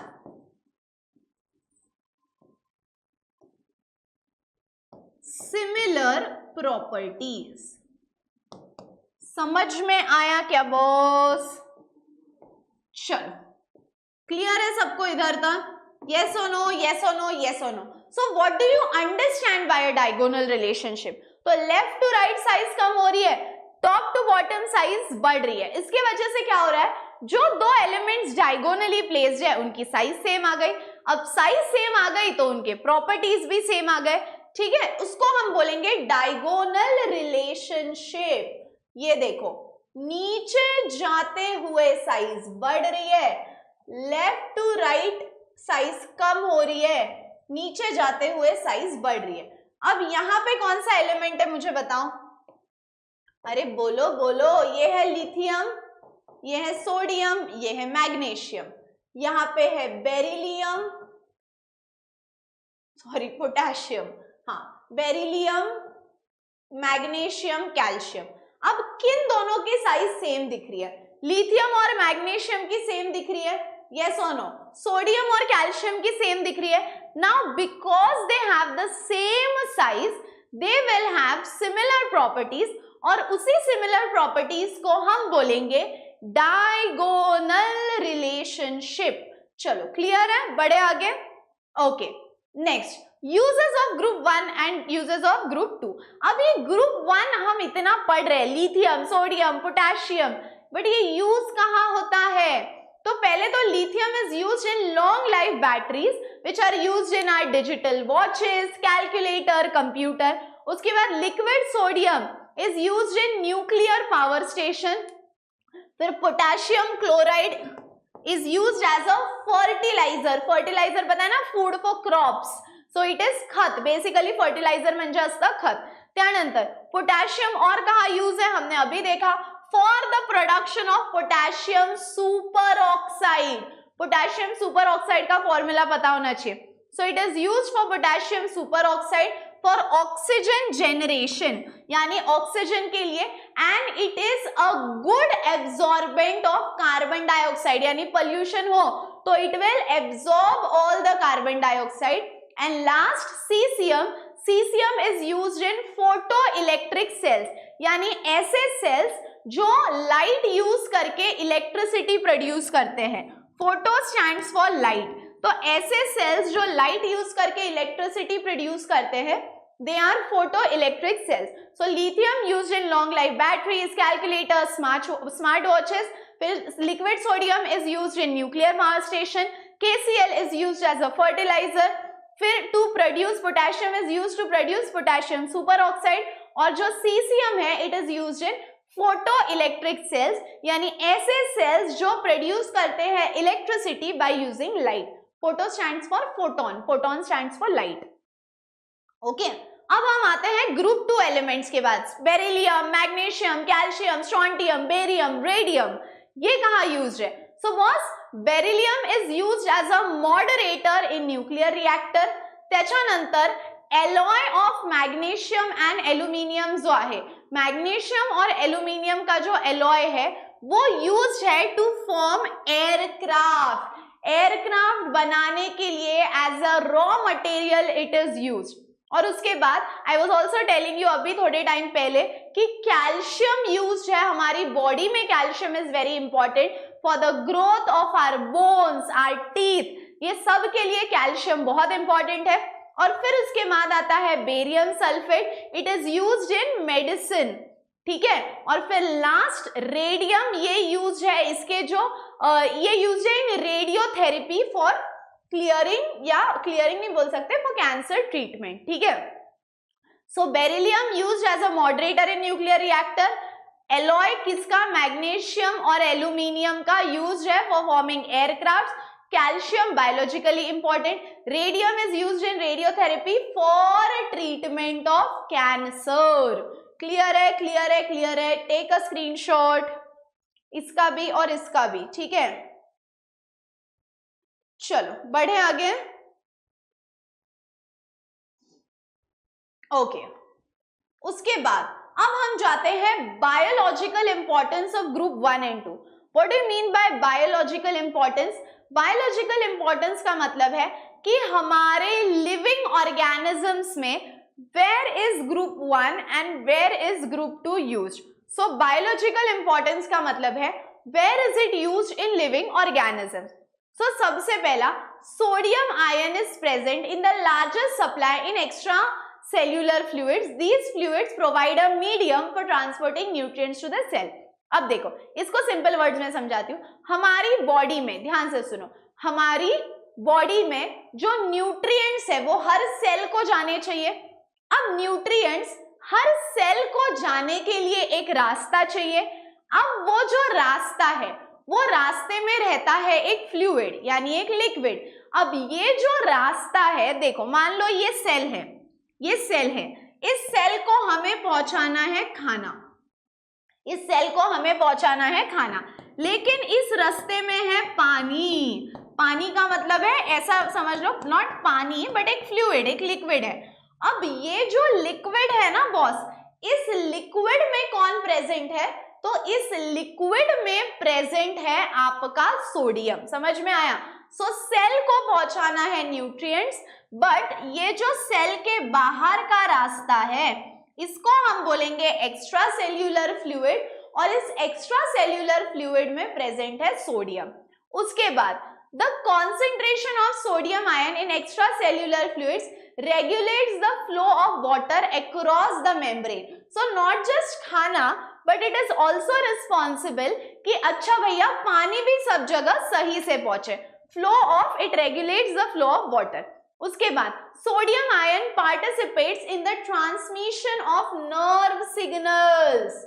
similar properties। समझ में आया क्या बॉस, चलो क्लियर है सबको इधर तक, yes or no, yes or no, yes or no। so what do you understand by a diagonal relationship, तो लेफ्ट टू राइट साइज कम हो रही है, टॉप टू बॉटम साइज बढ़ रही है, इसके वजह से क्या हो रहा है, जो दो एलिमेंट्स डायगोनली प्लेस्ड है उनकी साइज सेम आ गई। अब साइज सेम आ गई तो उनके प्रॉपर्टीज भी सेम आ गए, ठीक है, उसको हम बोलेंगे डायगोनल रिलेशनशिप। ये देखो, नीचे जाते हुए साइज बढ़ रही है, लेफ्ट टू राइट साइज कम हो रही है, नीचे जाते हुए साइज बढ़ रही है। अब यहां पे कौन सा एलिमेंट है मुझे बताओ, अरे बोलो बोलो, ये है लिथियम, ये है सोडियम, ये है मैग्नीशियम, यहाँ पे है बेरिलियम, सॉरी पोटेशियम, हाँ बेरिलियम, मैग्नीशियम, कैल्शियम। अब किन दोनों की साइज सेम दिख रही है, लिथियम और मैग्नीशियम की सेम दिख रही है, यस और नो, सोडियम और कैल्शियम की सेम दिख रही है। Now because they have the same size they will have similar properties, और उसी सिमिलर प्रॉपर्टीज को हम बोलेंगे डायगोनल रिलेशनशिप। चलो क्लियर है, बढ़े आगे, okay. Next, uses of group 1 and uses of group 2। अब ये ग्रुप 1 हम इतना पढ़ रहे हैं, लिथियम, सोडियम, पोटेशियम, बट ये यूज कहाँ होता है, तो पहले तो lithium is used in long life batteries which are used in our digital watches, calculator, computer. उसके बाद liquid sodium is used in nuclear power station. फिर potassium chloride is used as a fertiliser, fertiliser पता है ना, food for crops, so it is खत, basically fertiliser म्हणजे असतं खत। त्यानंतर पोटॅशियम और कहाँ यूज है, हमने अभी देखा, for the production of potassium super oxide. Potassium super oxide का फॉर्मूला पता होना चाहिए, सो it is used for potassium super oxide for oxygen generation, यानी ऑक्सीजन के लिए, and it is a good absorbent of carbon dioxide, यानी pollution हो तो it will absorb all the carbon dioxide. And last caesium, caesium is used in photo electric cells, यानी ऐसे cells जो light use करके electricity produce करते हैं। Photo stands for light, तो ऐसे सेल्स जो लाइट यूज करके इलेक्ट्रिसिटी प्रोड्यूस करते हैं, they are photoelectric cells. So lithium used in long life batteries, calculators, smart watches. फिर liquid sodium is used in nuclear power station. KCl is used as a fertilizer. फिर to produce potassium is used to produce potassium superoxide, और जो cesium है it is used in photoelectric cells, यानी ऐसे cells जो produce करते हैं electricity by using light. Photo stands for photon, photon stands for light. Okay, अब हम आते हैं ग्रुप 2 एलिमेंट्स के बाद. Beryllium, magnesium, calcium, strontium, barium, radium, ये कहाँ यूज्ड है? So boss, beryllium is used as a moderator in nuclear reactor. त्याच्यानंतर alloy of magnesium and aluminium जो आहे, मैग्नीशियम और एल्युमिनियम का जो एलॉय है वो यूज्ड है टू फॉर्म एयरक्राफ्ट. एयरक्राफ्ट बनाने के लिए as a raw material it is used. और उसके बाद I was also telling you अभी थोड़े टाइम पहले कि कैल्शियम यूज्ड है हमारी बॉडी में. Calcium is very important for the growth of our bones, our teeth, ये सब के लिए कैल्शियम बहुत इंपॉर्टेंट है. और फिर उसके बाद आता है barium sulphate, it is used in medicine. ठीक है, और फिर लास्ट रेडियम, ये यूज है इसके जो ये यूज है इन रेडियोथेरेपी फॉर क्लियरिंग, या क्लियरिंग नहीं बोल सकते, फॉर कैंसर ट्रीटमेंट. ठीक है, so beryllium used as a moderator in nuclear reactor. Alloy किसका? मैग्नीशियम और एल्यूमिनियम का यूज्ड है for forming aircraft. Calcium biologically important. Radium is used in radiotherapy for treatment of cancer. Clear है, clear है, clear है. Take a screenshot, इसका भी और इसका भी. ठीक है, चलो बढ़े आगे. ओके, उसके बाद अब हम जाते हैं biological importance of group 1 and 2. What do you mean by biological importance? Biological importance का मतलब है कि हमारे लिविंग ऑर्गेनिजम्स में where is group 1 and where is group 2 used. So biological importance का मतलब है where is it used in living organisms. So सबसे पहला, sodium ion is present in the largest supply in extra cellular fluids. These fluids provide a medium for transporting nutrients to the cell. अब देखो, इसको simple words में समझाती हूँ. हमारी body में, ध्यान से सुनो, हमारी बॉडी में जो न्यूट्रिएंट्स है वो हर सेल को जाने चाहिए. अब न्यूट्रिएंट्स हर सेल को जाने के लिए एक रास्ता चाहिए. अब वो जो रास्ता है वो रास्ते में रहता है एक फ्लूइड, यानी एक लिक्विड. अब ये जो रास्ता है, देखो मान लो ये सेल है, ये सेल है, इस सेल को हमें पहुंचाना है खाना, इस सेल को हमें पहुंचाना है खाना, लेकिन इस रास्ते में है पानी. पानी का मतलब है, ऐसा समझ लो, नॉट पानी बट एक फ्लूइड, एक लिक्विड है. अब ये जो लिक्विड है ना बॉस, इस लिक्विड में कौन प्रेजेंट है? तो इस लिक्विड में प्रेजेंट है आपका सोडियम. समझ में आया? सो सेल को पहुंचाना है न्यूट्रिएंट्स, बट ये जो सेल के बाहर का रास्ता है इसको हम बोलेंगे एक्स्ट्रा सेल्यूलर फ्लूइड, और इस एक्स्ट्रा सेल्यूलर फ्लूइड में प्रेजेंट है सोडियम. उसके बाद the concentration of sodium ion in extra cellular fluids regulates the flow of water across the membrane. So not just खाना, but it is also responsible कि अच्छा भैया पानी भी सब जगह सही से पहुंचे. Flow of, it regulates the flow of water. उसके बाद sodium ion participates in the transmission of nerve signals.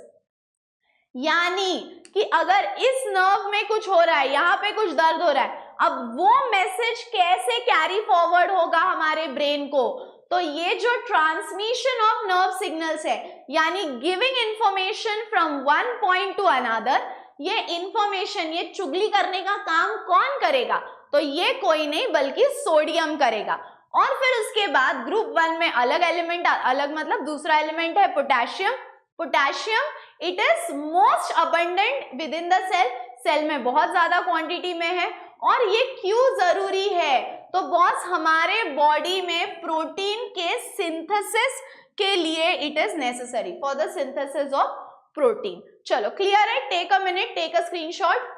यानी कि अगर इस नर्व में कुछ हो रहा है, यहाँ पे कुछ दर्द हो रहा है, अब वो मैसेज कैसे कैरी फॉरवर्ड होगा हमारे ब्रेन को? तो ये जो ट्रांसमिशन ऑफ नर्व सिग्नल्स है, यानी giving information from one point two another, ये इंफॉर्मेशन, ये चुगली करने का काम कौन करेगा? तो ये कोई नहीं बल्कि सोडियम करेगा. और फिर उसके बाद ग्रुप 1 में अलग एलिमेंट, अलग मतलब दूसरा एलिमेंट है potassium. Potassium it is most abundant within the cell, cell में बहुत ज्यादा क्वांटिटी में है. और ये क्यों जरूरी है? तो बॉस हमारे बॉडी में प्रोटीन के सिंथेसिस के लिए it is necessary for the synthesis of protein. चलो क्लियर है? Take a minute, take a screenshot,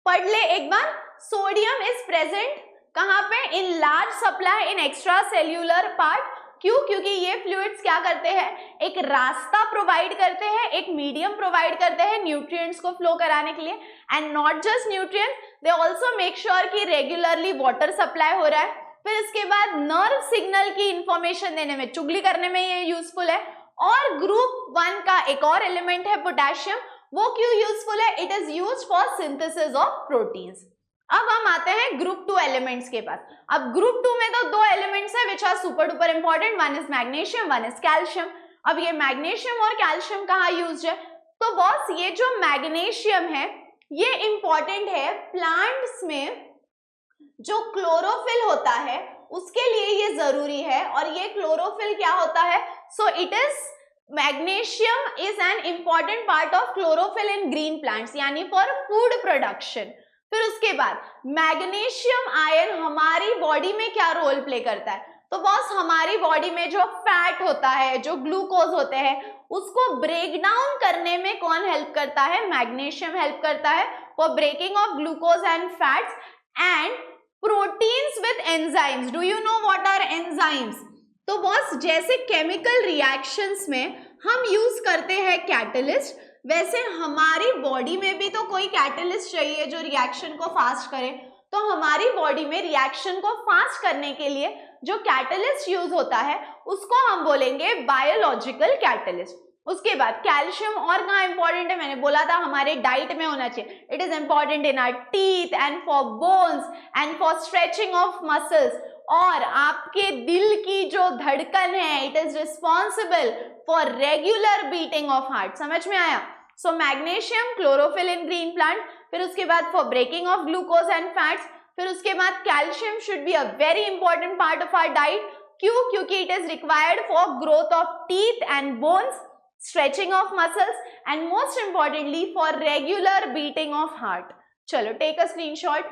पढ़ ले एक बार. सोडियम इज प्रेजेंट कहां पे? In large supply in extracellular part. क्यों? क्योंकि ये फ्लूइड्स क्या करते हैं? एक रास्ता प्रोवाइड करते हैं, एक मीडियम प्रोवाइड करते हैं न्यूट्रिएंट्स को फ्लो कराने के लिए. And not just nutrients, they also make sure कि रेगुलरली वाटर सप्लाई हो रहा है. फिर इसके बाद नर्व सिग्नल की इंफॉर्मेशन देने में, चुगली करने में ये यूजफुल है. और और ग्रुप 1 का एक और एलिमेंट है पोटेशियम, वो क्यों यूजफुल है? It is used for synthesis of proteins. अब हम आते हैं ग्रुप 2 एलिमेंट्स के पास। अब ग्रुप 2 में तो दो एलिमेंट्स है which are super duper important, one is magnesium, one is calcium. अब ये मैग्नीशियम और कैल्शियम कहाँ यूज्ड है? तो बॉस ये जो मैग्नीशियम है ये इंपॉर्टेंट है प्लांट्स में, जो क्लोरोफिल होता है उसके लिए ये जरूरी है। और ये क्लोरोफिल क्या होता है? So it is magnesium is an important part of chlorophyll in green plants, यानी फॉर फूड प्रोडक्शन। फिर उसके बाद मैग्नीशियम आयन हमारी बॉडी में क्या रोल प्ले करता है? तो बॉस हमारी बॉडी में जो फैट होता है, जो ग्लूकोज होते हैं, उसको ब्रेक डाउन करने में कौन हेल्प करता है? मैग्नीशियम हेल्प करता है for breaking of glucose and fats and proteins with enzymes. Do you know what are enzymes? तो बॉस जैसे केमिकल रिएक्शंस में हम यूज करते हैं कैटलिस्ट, वैसे हमारी बॉडी में भी तो कोई कैटलिस्ट चाहिए जो रिएक्शन को फास्ट करे। तो हमारी बॉडी में रिएक्शन को फास्ट करने के लिए जो कैटलिस्ट यूज होता है उसको हम बोलेंगे बायोलॉजिकल कैटलिस्ट। उसके बाद कैल्शियम और कहाँ इंपॉर्टेंट है? मैंने बोला था हमारे डाइट में होना चाहिए। It is important in our teeth and for bones and for stretching of muscles. और आपके दिल की जो धड़कन है, it is responsible for regular beating of heart. समझ में आया? So magnesium chlorophyll in green plant, फिर उसके बाद for breaking of glucose and fats, फिर उसके बाद calcium should be a very important part of our diet. क्यों? क्योंकि it is required for growth of teeth and bones, stretching of muscles and most importantly for regular beating of heart. चलो take a screenshot.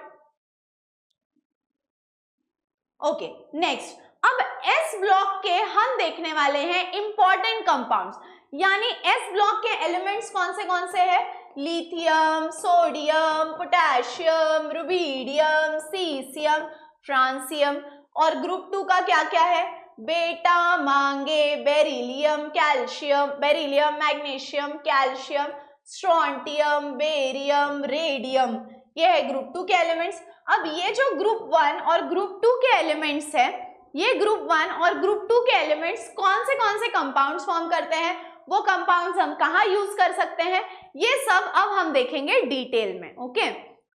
Okay, next. अब S block के हम देखने वाले हैं important compounds, यानी S ब्लॉक के elements कौन से हैं? Lithium, sodium, potassium, rubidium, caesium, francium. और ग्रुप 2 का क्या क्या है? बेटा, मांगे, beryllium, calcium, beryllium, magnesium, calcium, strontium, barium, radium. ये है ग्रुप 2 के एलिमेंट्स। अब ये जो ग्रुप 1 और ग्रुप 2 के एलिमेंट्स है, ये ग्रुप 1 और ग्रुप 2 के एलिमेंट्स कौन से कंपाउंड्स फॉर्म करते हैं, वो कंपाउंड्स हम कहाँ यूज कर सकते हैं, ये सब अब हम देखेंगे डिटेल में। ओके,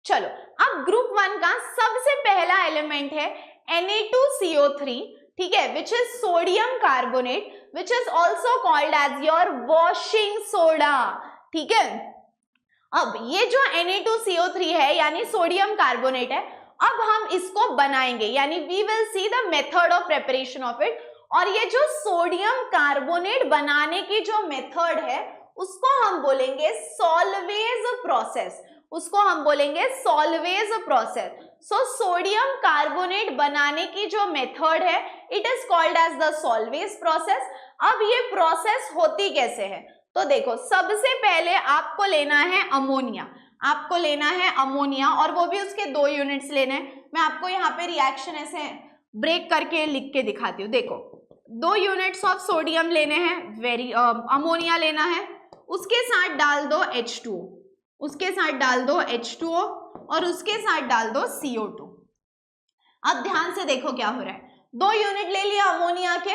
चलो अब ग्रुप 1 का सबसे पहला एलिमेंट है Na2CO3, ठीक है, which is sodium carbonate, which is also called as your washing soda. ठीक है, अब ये जो Na2CO3 है यानी सोडियम कार्बोनेट है, अब हम इसको बनाएंगे, यानी we will see the method of preparation of it. और ये जो सोडियम कार्बोनेट बनाने की जो मेथड है उसको हम बोलेंगे सॉल्वेज प्रोसेस, उसको हम बोलेंगे Solvay process. So sodium carbonate बनाने की जो मेथड है it is called as the Solvay process. अब ये प्रोसेस होती कैसे है? तो देखो, सबसे पहले आपको लेना है अमोनिया, आपको लेना है अमोनिया, और वो भी उसके 2 यूनिट्स लेने हैं। मैं आपको यहाँ पे रिएक्शन ऐसे ब्रेक करके लिख के दिखाती हूँ। देखो, 2 यूनिट्स ऑफ सोडियम लेने हैं, अमोनिया लेना है, उसके साथ डाल दो H2O, उसके साथ डाल दो H2O और उसके साथ डाल दो CO2। अब ध्यान से देखो क्या हो रहा है, 2 यूनिट ले लिया अमोनिया के,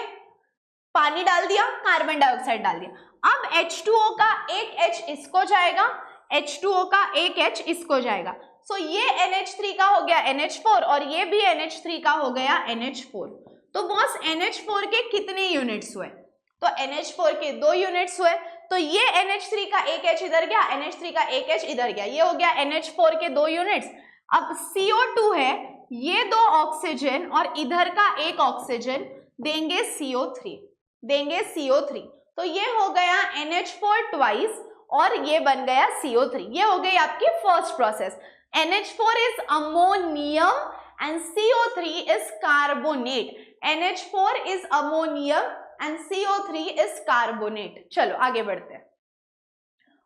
पानी डाल दिया, कार्बन डाइऑक्साइड डाल दिया। अब H2O का एक H इसको जाएगा, H2O का एक H इसको जाएगा। सो ये NH3 का हो गया NH4 और ये भी NH3 का हो गया NH4। तो बॉस NH4 के कितने यूनिट्स हुए? तो NH4 के 2 यूनिट्स हुए। तो ये NH3 का एक H इधर गया, NH3 का एक H इधर गया, ये हो गया NH4 के 2 यूनिट्स। अब CO2 है, ये 2 ऑक्सीजन और इधर का एक ऑक्सीजन देंगे CO3, देंगे CO3। तो ये हो गया NH4 ट्वाइस और ये बन गया CO3। ये हो गई आपकी first process. NH4 is ammonium and CO3 is carbonate. NH4 is ammonium and CO3 is carbonate. चलो आगे बढ़ते हैं।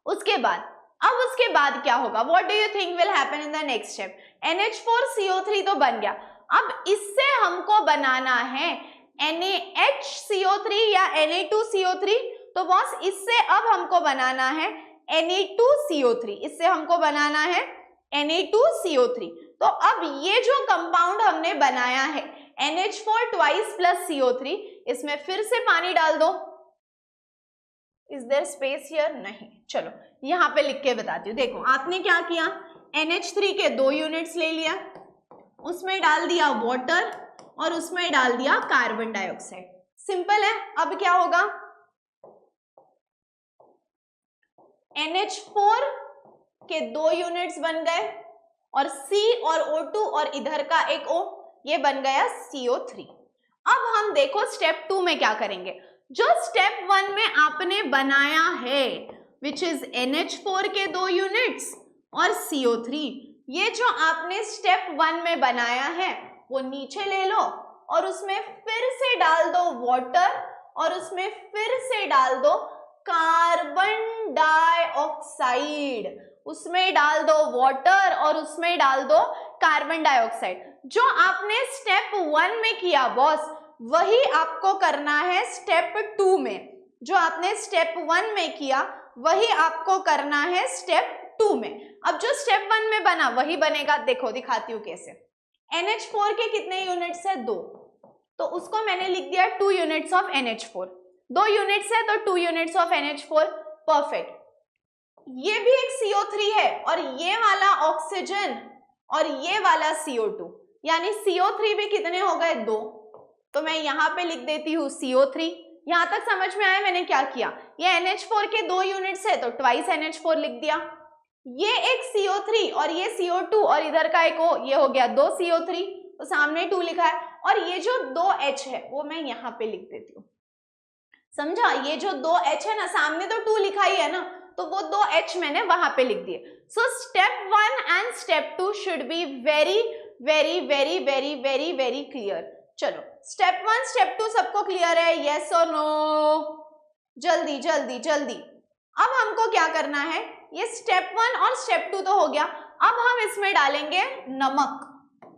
उसके बाद क्या होगा? What do you think will happen in the next step? NH4CO3 तो बन गया, अब इससे हमको बनाना है NaHCO3 या Na2CO3। तो बॉस इससे अब हमको बनाना है Na2CO3, इससे हमको बनाना है Na2CO3। तो अब ये जो कंपाउंड हमने बनाया है NH4 ट्वाइस प्लस CO3, इसमें फिर से पानी डाल दो, इज देयर स्पेस हियर? नहीं। चलो यहाँ पे लिख के बताती हूँ। देखो आपने क्या किया, NH3 के 2 यूनिट्स ले लिया, उसमें डाल दिया वाटर और उसमें डाल दिया कार्बन डाइऑक्साइड। सिंपल है। अब क्या होगा, NH4 के 2 यूनिट्स बन गए और C और O2 और इधर का एक O, ये बन गया CO3। अब हम देखो स्टेप 2 में क्या करेंगे। जो स्टेप 1 में आपने बनाया है विच इज NH4 के 2 यूनिट्स और CO3, ये जो आपने स्टेप 1 में बनाया है वो नीचे ले लो और उसमें फिर से डाल दो वाटर और उसमें फिर से डाल दो कार्बन डाइऑक्साइड, उसमें डाल दो वाटर और उसमें डाल दो कार्बन डाइऑक्साइड। जो आपने स्टेप 1 में किया बॉस, वही आपको करना है स्टेप 2 में। जो आपने स्टेप 1 में किया वही आपको करना है स्टेप 2 में। अब जो स्टेप 1 में बना वही बनेगा। देखो दिखाती हूँ कैसे। NH4 के कितने यूनिट्स है? 2, तो उसको मैंने लिख दिया 2 यूनिट्स ऑफ NH4। 2 यूनिट्स है तो 2 यूनिट्स ऑफ NH4, परफेक्ट। ये भी एक CO3 है और ये वाला ऑक्सीजन और ये वाला CO2, यानी CO3 भी कितने हो गए? 2। तो मैं यहाँ पे लिख देती हूँ CO3। यहाँ तक समझ में आया मैंने क्या किया? ये NH4 के 2 यूनिट्स है तो ट्वाइस NH4 लिख दिया। ये एक CO3 और ये CO2 और इधर का एक O, ये हो गया 2 CO3, तो सामने 2 लिखा है। और ये जो 2 H है वो मैं यहाँ पे लिख देती हूँ। समझा? ये जो 2 H है ना, सामने तो 2 लिखा ही है ना, तो वो 2 H मैंने वहां पे लिख दिए। सो step 1 and step 2 should be very very very very very very clear. चलो स्टेप 1 स्टेप 2 सबको क्लियर है? यस और नो? जल्दी जल्दी जल्दी। अब हमको क्या करना है, ये स्टेप 1 और स्टेप 2 तो हो गया। अब हम इसमें डालेंगे नमक।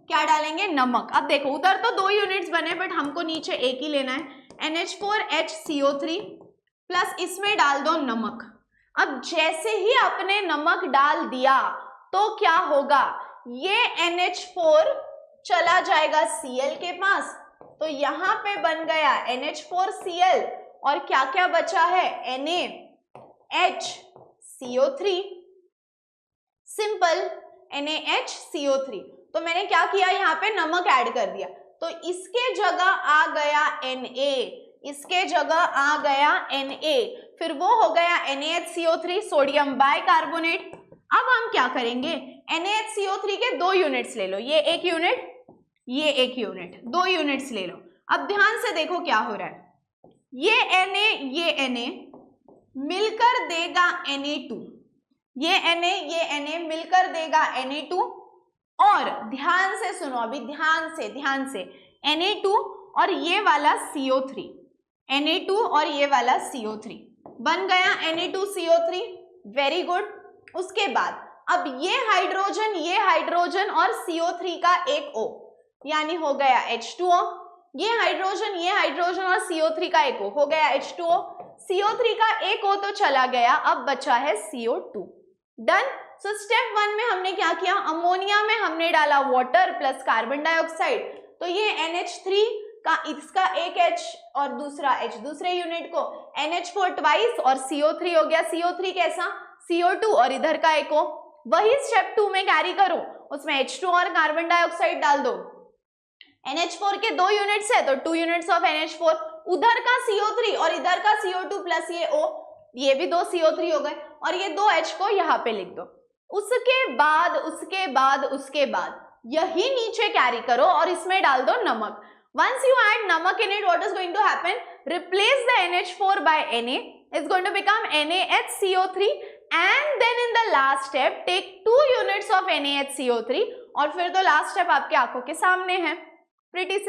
क्या डालेंगे? नमक। अब देखो उधर तो 2 यूनिट्स बने बट हमको नीचे एक ही लेना है, NH4HCO3 प्लस इसमें डाल दो नमक। अब जैसे ही आपने नमक डाल दिया तो क्या होगा, ये NH4 चला जाएगा Cl के पास, तो यहाँ पे बन गया NH4Cl और क्या क्या बचा है? NaHCO3, simple NaHCO3। तो मैंने क्या किया, यहाँ पे नमक ऐड कर दिया, तो इसके जगह आ गया Na, इसके जगह आ गया Na, फिर वो हो गया NaHCO3 सोडियम बाइकार्बोनेट। अब हम क्या करेंगे, NaHCO3 के 2 यूनिट्स ले लो, ये एक यूनिट ये एक यूनिट, 2 यूनिट्स ले लो। अब ध्यान से देखो क्या हो रहा है, ये Na मिलकर देगा Na2, ये Na मिलकर देगा Na2 और ध्यान से सुनो अभी, ध्यान से Na2 और ये वाला CO3, Na2 और ये वाला CO3 बन गया Na2CO3, वेरी गुड। उसके बाद अब ये हाइड्रोजन और CO3 का एक O, यानी हो गया H2O। ये हाइड्रोजन और CO3 का एक O हो गया H2O। CO3 का एक O तो चला गया, अब बचा है CO2। डन। सो स्टेप 1 में हमने क्या किया, अमोनिया में हमने डाला वाटर प्लस कार्बन डाइऑक्साइड, तो ये NH3 का इसका एक H और दूसरा H दूसरे यूनिट को, NH4 ट्वाइस और CO3 हो गया, CO3 कैसा, CO2 और इधर का एक O। वही स्टेप 2 में कैरी करो, उसमें H2 और कार्बन डाइऑक्साइड डाल दो। NH4 के 2 यूनिट्स है तो 2 यूनिट्स ऑफ NH4, उधर का CO3 और इधर का CO2 प्लस ये O, ये भी 2 CO3 हो गए और ये 2 H को यहाँ पे लिख दो। उसके बाद यही नीचे कैरी करो और इसमें डाल दो नमक। Once you add namak in it, what is going to happen? Replace the NH4 by Na. It's going to become NaHCO3 and then in the last step take 2 units of NaHCO3 और फिर तो last step आपके आंखों के सामने है। Pretty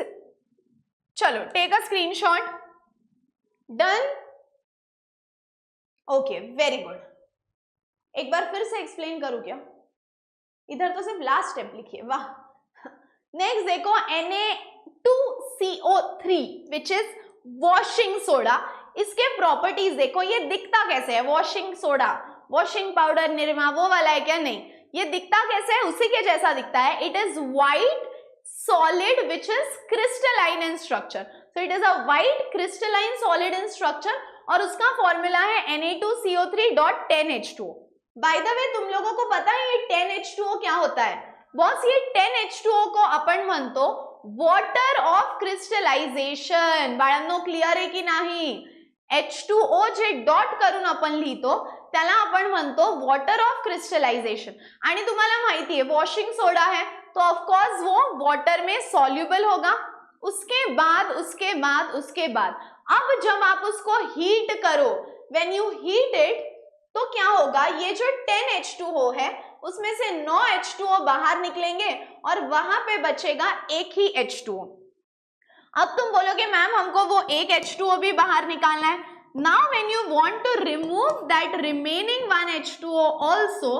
चलो take a screenshot. Done. Okay very good. एक बार फिर से एक्सप्लेन करूं क्या? इधर तो सिर्फ लास्ट स्टेप लिखिए, वाह। नेक्स्ट देखो Na2CO3 which is washing soda. इसके प्रॉपर्टीज देखो, ये दिखता कैसे है, washing soda, washing powder, Nirma वो वाला है क्या? नहीं, ये दिखता कैसे है, उसी के जैसा दिखता है। It is white solid which is crystalline in structure. So it is a white crystalline solid in structure और उसका फॉर्मूला है Na2CO3.10H2O। बाय द वे तुम लोगों को पता है ये 10H2O क्या होता है? बॉस ये 10H2O को आपण म्हणतो वॉटर ऑफ क्रिस्टलायझेशन। बाळांनो क्लिअर आहे की नाही? H2O जे डॉट करून आपण लिहितो त्याला आपण म्हणतो वॉटर ऑफ क्रिस्टलाइजेशन। आणि तुम्हाला माहिती है वॉशिंग सोडा है तो ऑफ कोर्स वो वाटर में सॉल्युबल होगा। उसके बाद अब जब आप उसको हीट करो, व्हेन यू हीट इट, तो क्या होगा, ये जो 10H2O है उसमें से 9 H2O बाहर निकलेंगे और वहां पे बचेगा एक ही H2O। अब तुम बोलोगे मैम हमको वो एक H2O भी बाहर निकालना है। Now when you want to remove that remaining one H2O also,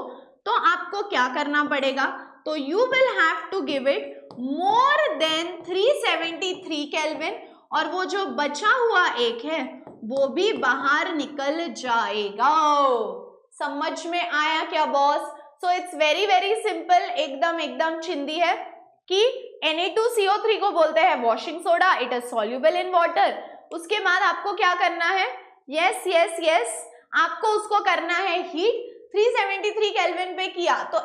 तो आपको क्या करना पड़ेगा? तो you will have to give it more than 373 Kelvin और वो जो बचा हुआ एक है वो भी बाहर निकल जाएगा। समझ में आया क्या boss? So it's very very simple, एकदम चिंदी है कि Na2CO3 को बोलते हैं washing soda, it is soluble in water. उसके बाद आपको क्या करना है? यस आपको उसको करना है हीट। 373 केल्विन पे किया तो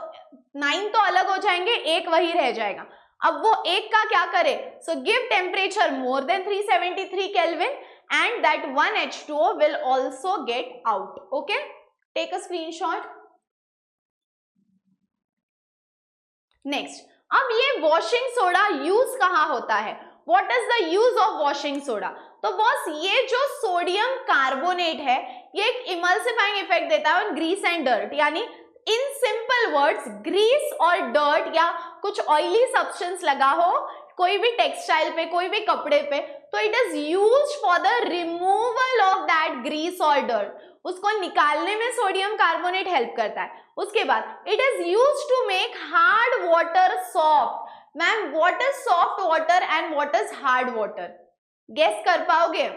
9 तो अलग हो जाएंगे, एक वही रह जाएगा। अब वो एक का क्या करे? So give temperature more than 373 kelvin and that one H2O will also get out. Okay, take a screenshot. Next, अब ये वॉशिंग सोडा यूज कहाँ होता है? What is the use of washing soda? तो बॉस ये जो सोडियम कार्बोनेट है ये एक इमल्सिफाइंग इफेक्ट देता है ऑन ग्रीस एंड डर्ट, यानी इन सिंपल वर्ड्स ग्रीस और डर्ट या कुछ ऑयली सब्सटेंस लगा हो कोई भी टेक्सटाइल पे, कोई भी कपड़े पे, तो it is used for the removal of that grease और डर्ट। उसको निकालने में सोडियम कार्बोनेट हेल्प करता है। उसके बाद it is used to make hard water soft. Ma'am what is soft water and what is hard water? Guess कर पाओगे?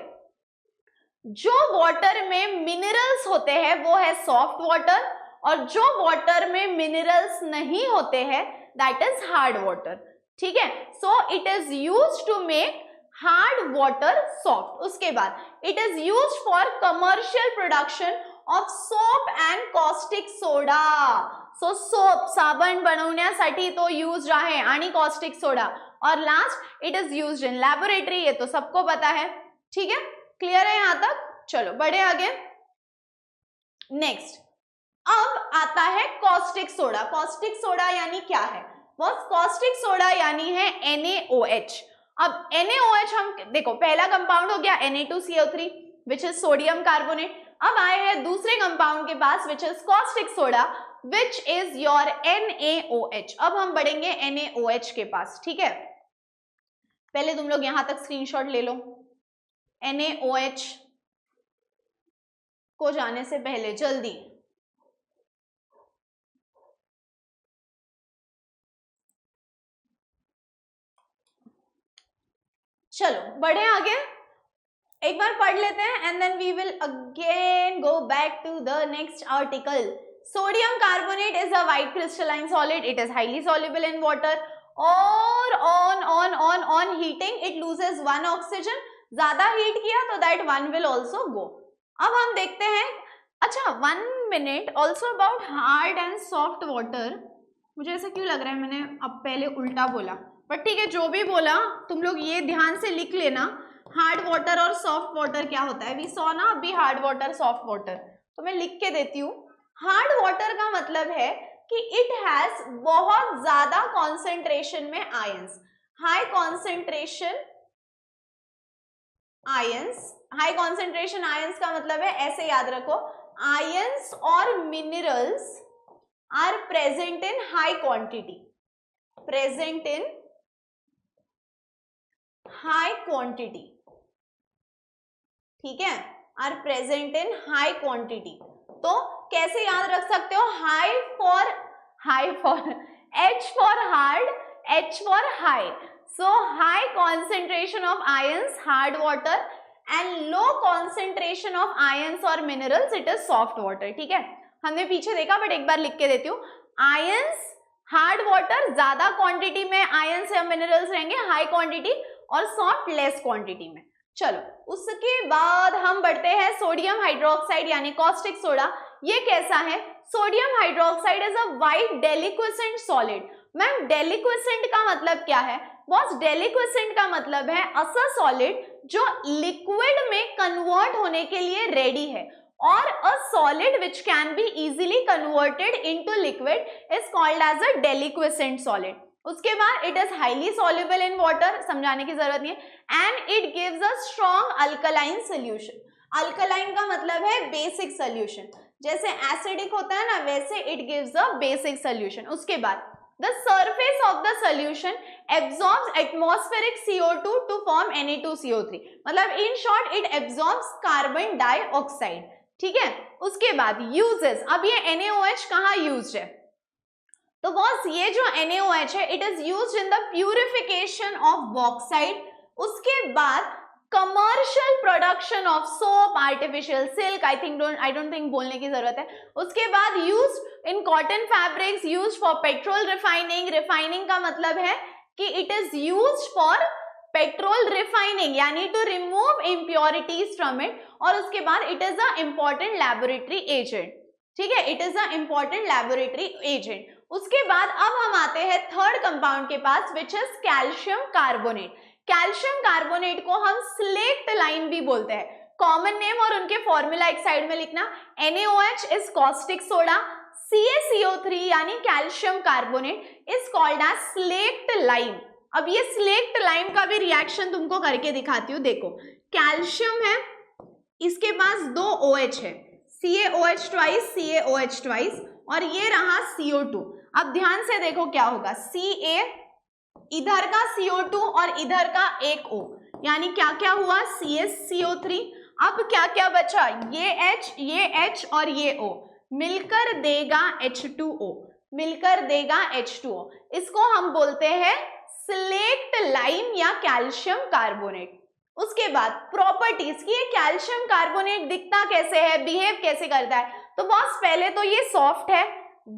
जो वाटर में मिनरल्स होते हैं वो है सॉफ्ट वाटर और जो वाटर में मिनरल्स नहीं होते हैं दैट इज हार्ड वाटर। ठीक है, so it is used to make hard water soft. उसके बाद it is used for commercial production of soap and caustic soda. So soap साबण बनवण्यासाठी तो यूज आहे आणि कॉस्टिक सोडा। और last it is used in laboratory, ये तो सबको पता है। ठीक है, क्लियर है यहां तक? चलो बढ़े आगे। नेक्स्ट अब आता है कॉस्टिक सोडा। कॉस्टिक सोडा यानी क्या है? बस कॉस्टिक सोडा यानी है NaOH। अब NaOH हम देखो पहला कंपाउंड हो गया Na2CO3 which is sodium carbonate. अब आए हैं दूसरे कंपाउंड के पास which is caustic soda which is your NaOH। अब हम बढ़ेंगे NaOH के पास। ठीक है, पहले तुम लोग यहां तक स्क्रीनशॉट ले लो। NaOH को जाने से पहले जल्दी चलो बढ़े आगे, एक बार पढ़ लेते हैं and then we will again go back to the next article. Sodium carbonate is a white crystalline solid, it is highly soluble in water और on heating it loses one oxygen. ज्यादा हीट किया तो that one will also go. अब हम देखते हैं, अच्छा 1 minute, also about hard and soft water. मुझे ऐसा क्यों लग रहा है मैंने अब पहले उल्टा बोला, बट ठीक है जो भी बोला तुम लोग ये ध्यान से लिख लेना हार्ड वाटर और सॉफ्ट वाटर क्या होता है। वी सॉ ना अभी हार्ड वाटर सॉफ्ट वाटर, तो मैं लिख के देती हूँ। हार्ड वाटर का मतलब है कि इट हैज बहुत ज्यादा कॉन्सेंट्रेशन में ions, high concentration ions. High concentration ions का मतलब है, ऐसे याद रखो, आयंस और minerals are present in high quantity, present in high quantity. ठीक है, are present in high quantity. तो कैसे याद रख सकते हो? H for hard, H for high. So high concentration of ions, hard water, and low concentration of ions or minerals, it is soft water. ठीक है, हमने पीछे देखा बट एक बार लिख के देती हूँ। आयंस हार्ड वाटर ज्यादा क्वांटिटी में आयंस या मिनरल्स रहेंगे हाई क्वांटिटी और सॉफ्ट लेस क्वांटिटी में। चलो उसके बाद हम बढ़ते हैं सोडियम हाइड्रोक्साइड यानी कॉस्टिक सोडा। ये कैसा है? Sodium hydroxide is a white deliquescent solid. Ma'am deliquescent का मतलब क्या है? बॉस डेलिक्विसेंट का मतलब है ऐसा सॉलिड जो लिक्विड में कन्वर्ट होने के लिए रेडी है, और a solid which can be easily converted into liquid is called as a deliquescent solid. उसके बाद it is highly soluble in water, समझाने की जरूरत नहीं है, and it gives a strong alkaline solution. Alkaline का मतलब है बेसिक सोल्यूशन, जैसे एसिडिक होता है ना वैसे it gives a basic solution. उसके बाद the surface of the solution absorbs atmospheric CO2 to form Na2CO3, मतलब in short it absorbs carbon dioxide, ठीक है। उसके बाद uses, अब ये NaOH कहाँ used है? तो बॉस ये जो NaOH है it is used in the purification of bauxite. उसके बाद commercial production of soap, artificial silk, I don't think बोलने की जरूरत है। उसके बाद used in cotton fabrics, used for petrol refining. Refining का मतलब है कि it is used for petrol refining यानी to remove impurities from it. और उसके बाद it is a important laboratory agent, ठीक है, it is a important laboratory agent. उसके बाद अब हम आते हैं थर्ड कंपाउंड के पास which is calcium carbonate. Calcium carbonate को हम स्लेक्ट लाइम भी बोलते हैं। कॉमन नेम और उनके फॉर्मूला एक साइड में लिखना। NaOH is caustic soda, CaCO3 यानी calcium carbonate is called as slaked lime. अब ये स्लेक्ट लाइम का भी रिएक्शन तुमको करके दिखाती हूँ। देखो कैल्शियम है, इसके पास दो OH है, CaOH ट्वाइस, CaOH ट्वाइस, और ये रहा CO2। अब ध्यान से देखो क्या होगा, Ca इधर का CO2 और इधर का एक O, यानी क्या क्या हुआ CaCO3। अब क्या क्या बचा, ये H और ये O मिलकर देगा H2O, मिलकर देगा H2O। इसको हम बोलते हैं स्लेक्ट लाइम या कैल्शियम कार्बोनेट। उसके बाद प्रॉपर्टीज की, ये कैल्शियम कार्बोनेट दिखता कैसे है, बिहेव कैसे करता है। तो बॉस पहले तो ये सॉफ्ट है,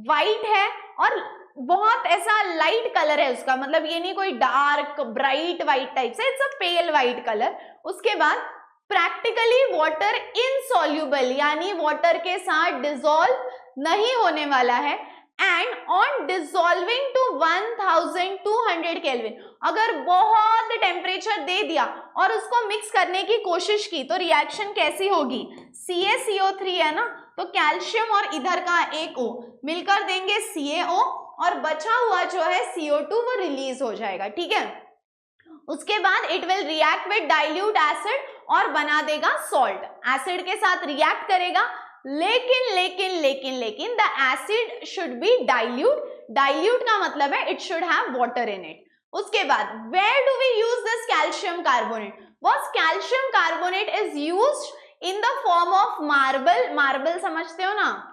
वाइट है और बहुत ऐसा लाइट कलर है उसका, मतलब ये नहीं कोई डार्क ब्राइट वाइट टाइप से, it's a pale white colour. उसके बाद प्रैक्टिकली वाटर इनसॉल्युबल यानी वाटर के साथ डिसॉल्व नहीं होने वाला है, and on dissolving to 1200 kelvin, अगर बहुत टेम्परेचर दे दिया और उसको मिक्स करने की कोशिश की तो रिएक्शन कैसी होगी, CaCO3 है ना, तो कैल्शियम और इधर का एक O मिलकर देंगे CaO, और बचा हुआ जो है CO2 वो रिलीज हो जाएगा, ठीक है। उसके बाद it will react with dilute acid और बना देगा सॉल्ट, एसिड के साथ रिएक्ट करेगा, लेकिन लेकिन लेकिन लेकिन the acid should be dilute. Dilute का मतलब है it should have water in it. उसके बाद where do we use this calcium carbonate? Boss calcium carbonate is used in the form of marble. Marble समझते हो ना,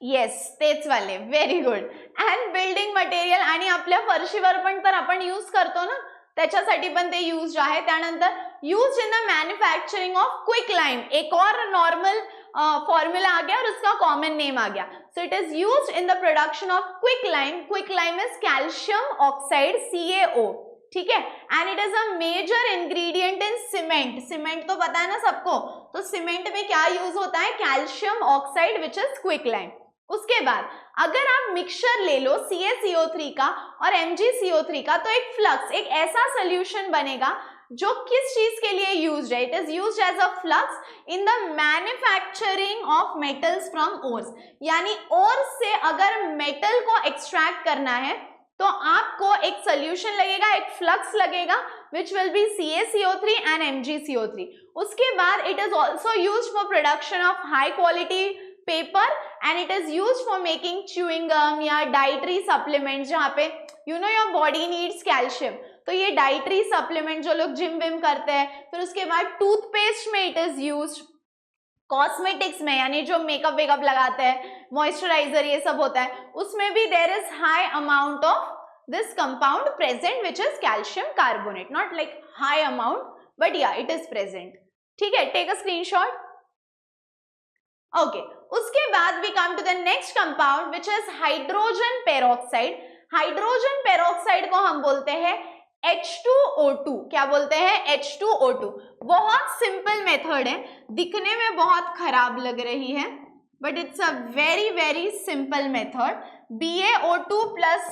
येस तेच वाले, very good. And building material, आणि आपल्या फरशीवर पण तर आपण यूज करतो ना, त्याच्यासाठी पण ते यूज आहे। त्यानंतर use in the manufacturing of quick lime, एक और नॉर्मल फॉर्मूला आ गया और उसका कॉमन नेम आ गया। So it is used in the production of quick lime. Quick lime is calcium oxide CaO, ठीक है, and it is a major ingredient in cement. Cement तो पता है ना सबको, तो सीमेंट में क्या यूज होता है, calcium oxide which is quick lime. उसके बाद अगर आप मिक्सचर ले लो CaCO3 का और MgCO3 का, तो एक फ्लक्स, एक ऐसा सोल्यूशन बनेगा जो किस चीज के लिए यूज्ड है, it is used as a flux in the manufacturing of metals from ores. यानी ओर्स से अगर मेटल को एक्सट्रैक्ट करना है तो आपको एक सोल्यूशन लगेगा, एक फ्लक्स लगेगा which will be CaCO3 and MgCO3। उसके बाद it is also used for production of high quality paper and it is used for making chewing gum या dietary supplements, जहाँ पे you know your body needs calcium, तो ये dietary supplement जो लोग gym Vim करते हैं। फिर उसके बाद टूथपेस्ट में इट इज यूज्ड, कॉस्मेटिक्स में यानी जो मेकअप वेकअप लगाते हैं, मॉइस्चराइजर ये सब होता है, उसमें भी there is high amount of this compound present which is calcium carbonate, not like high amount but या इट इज प्रेजेंट, ठीक है। Take a screenshot, okay. उसके बाद we come to the next compound which is hydrogen peroxide. Hydrogen peroxide को हम बोलते हैं H2O2, क्या बोलते हैं? H2O2। बहुत सिंपल मेथड है, दिखने में बहुत खराब लग रही है but it's a very very simple method. BaO2 plus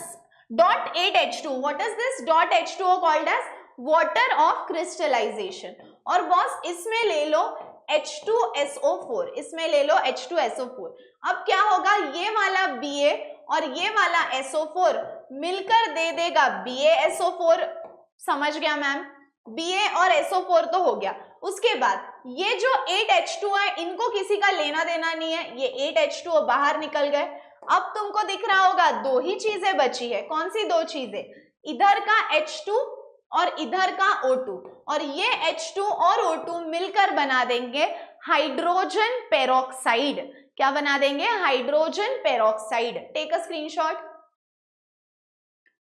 .8H2, what is this .H2O called as? Water of crystallization. और बॉस इसमें ले लो H2SO4, इसमें ले लो H2SO4। अब क्या होगा, ये वाला Ba और ये वाला SO4 मिलकर दे देगा BaSO4। समझ गया मैम? Ba और SO4 तो हो गया। उसके बाद ये जो 8H2 है इनको किसी का लेना देना नहीं है, ये 8H2 बाहर निकल गए। अब तुमको दिख रहा होगा दो ही चीजें बची है। कौन सी दो चीजें? इधर का H2 और इधर का O2, और ये H2 और O2 मिलकर बना देंगे हाइड्रोजन पेरोक्साइड। क्या बना देंगे? Hydrogen peroxide. Take a screenshot.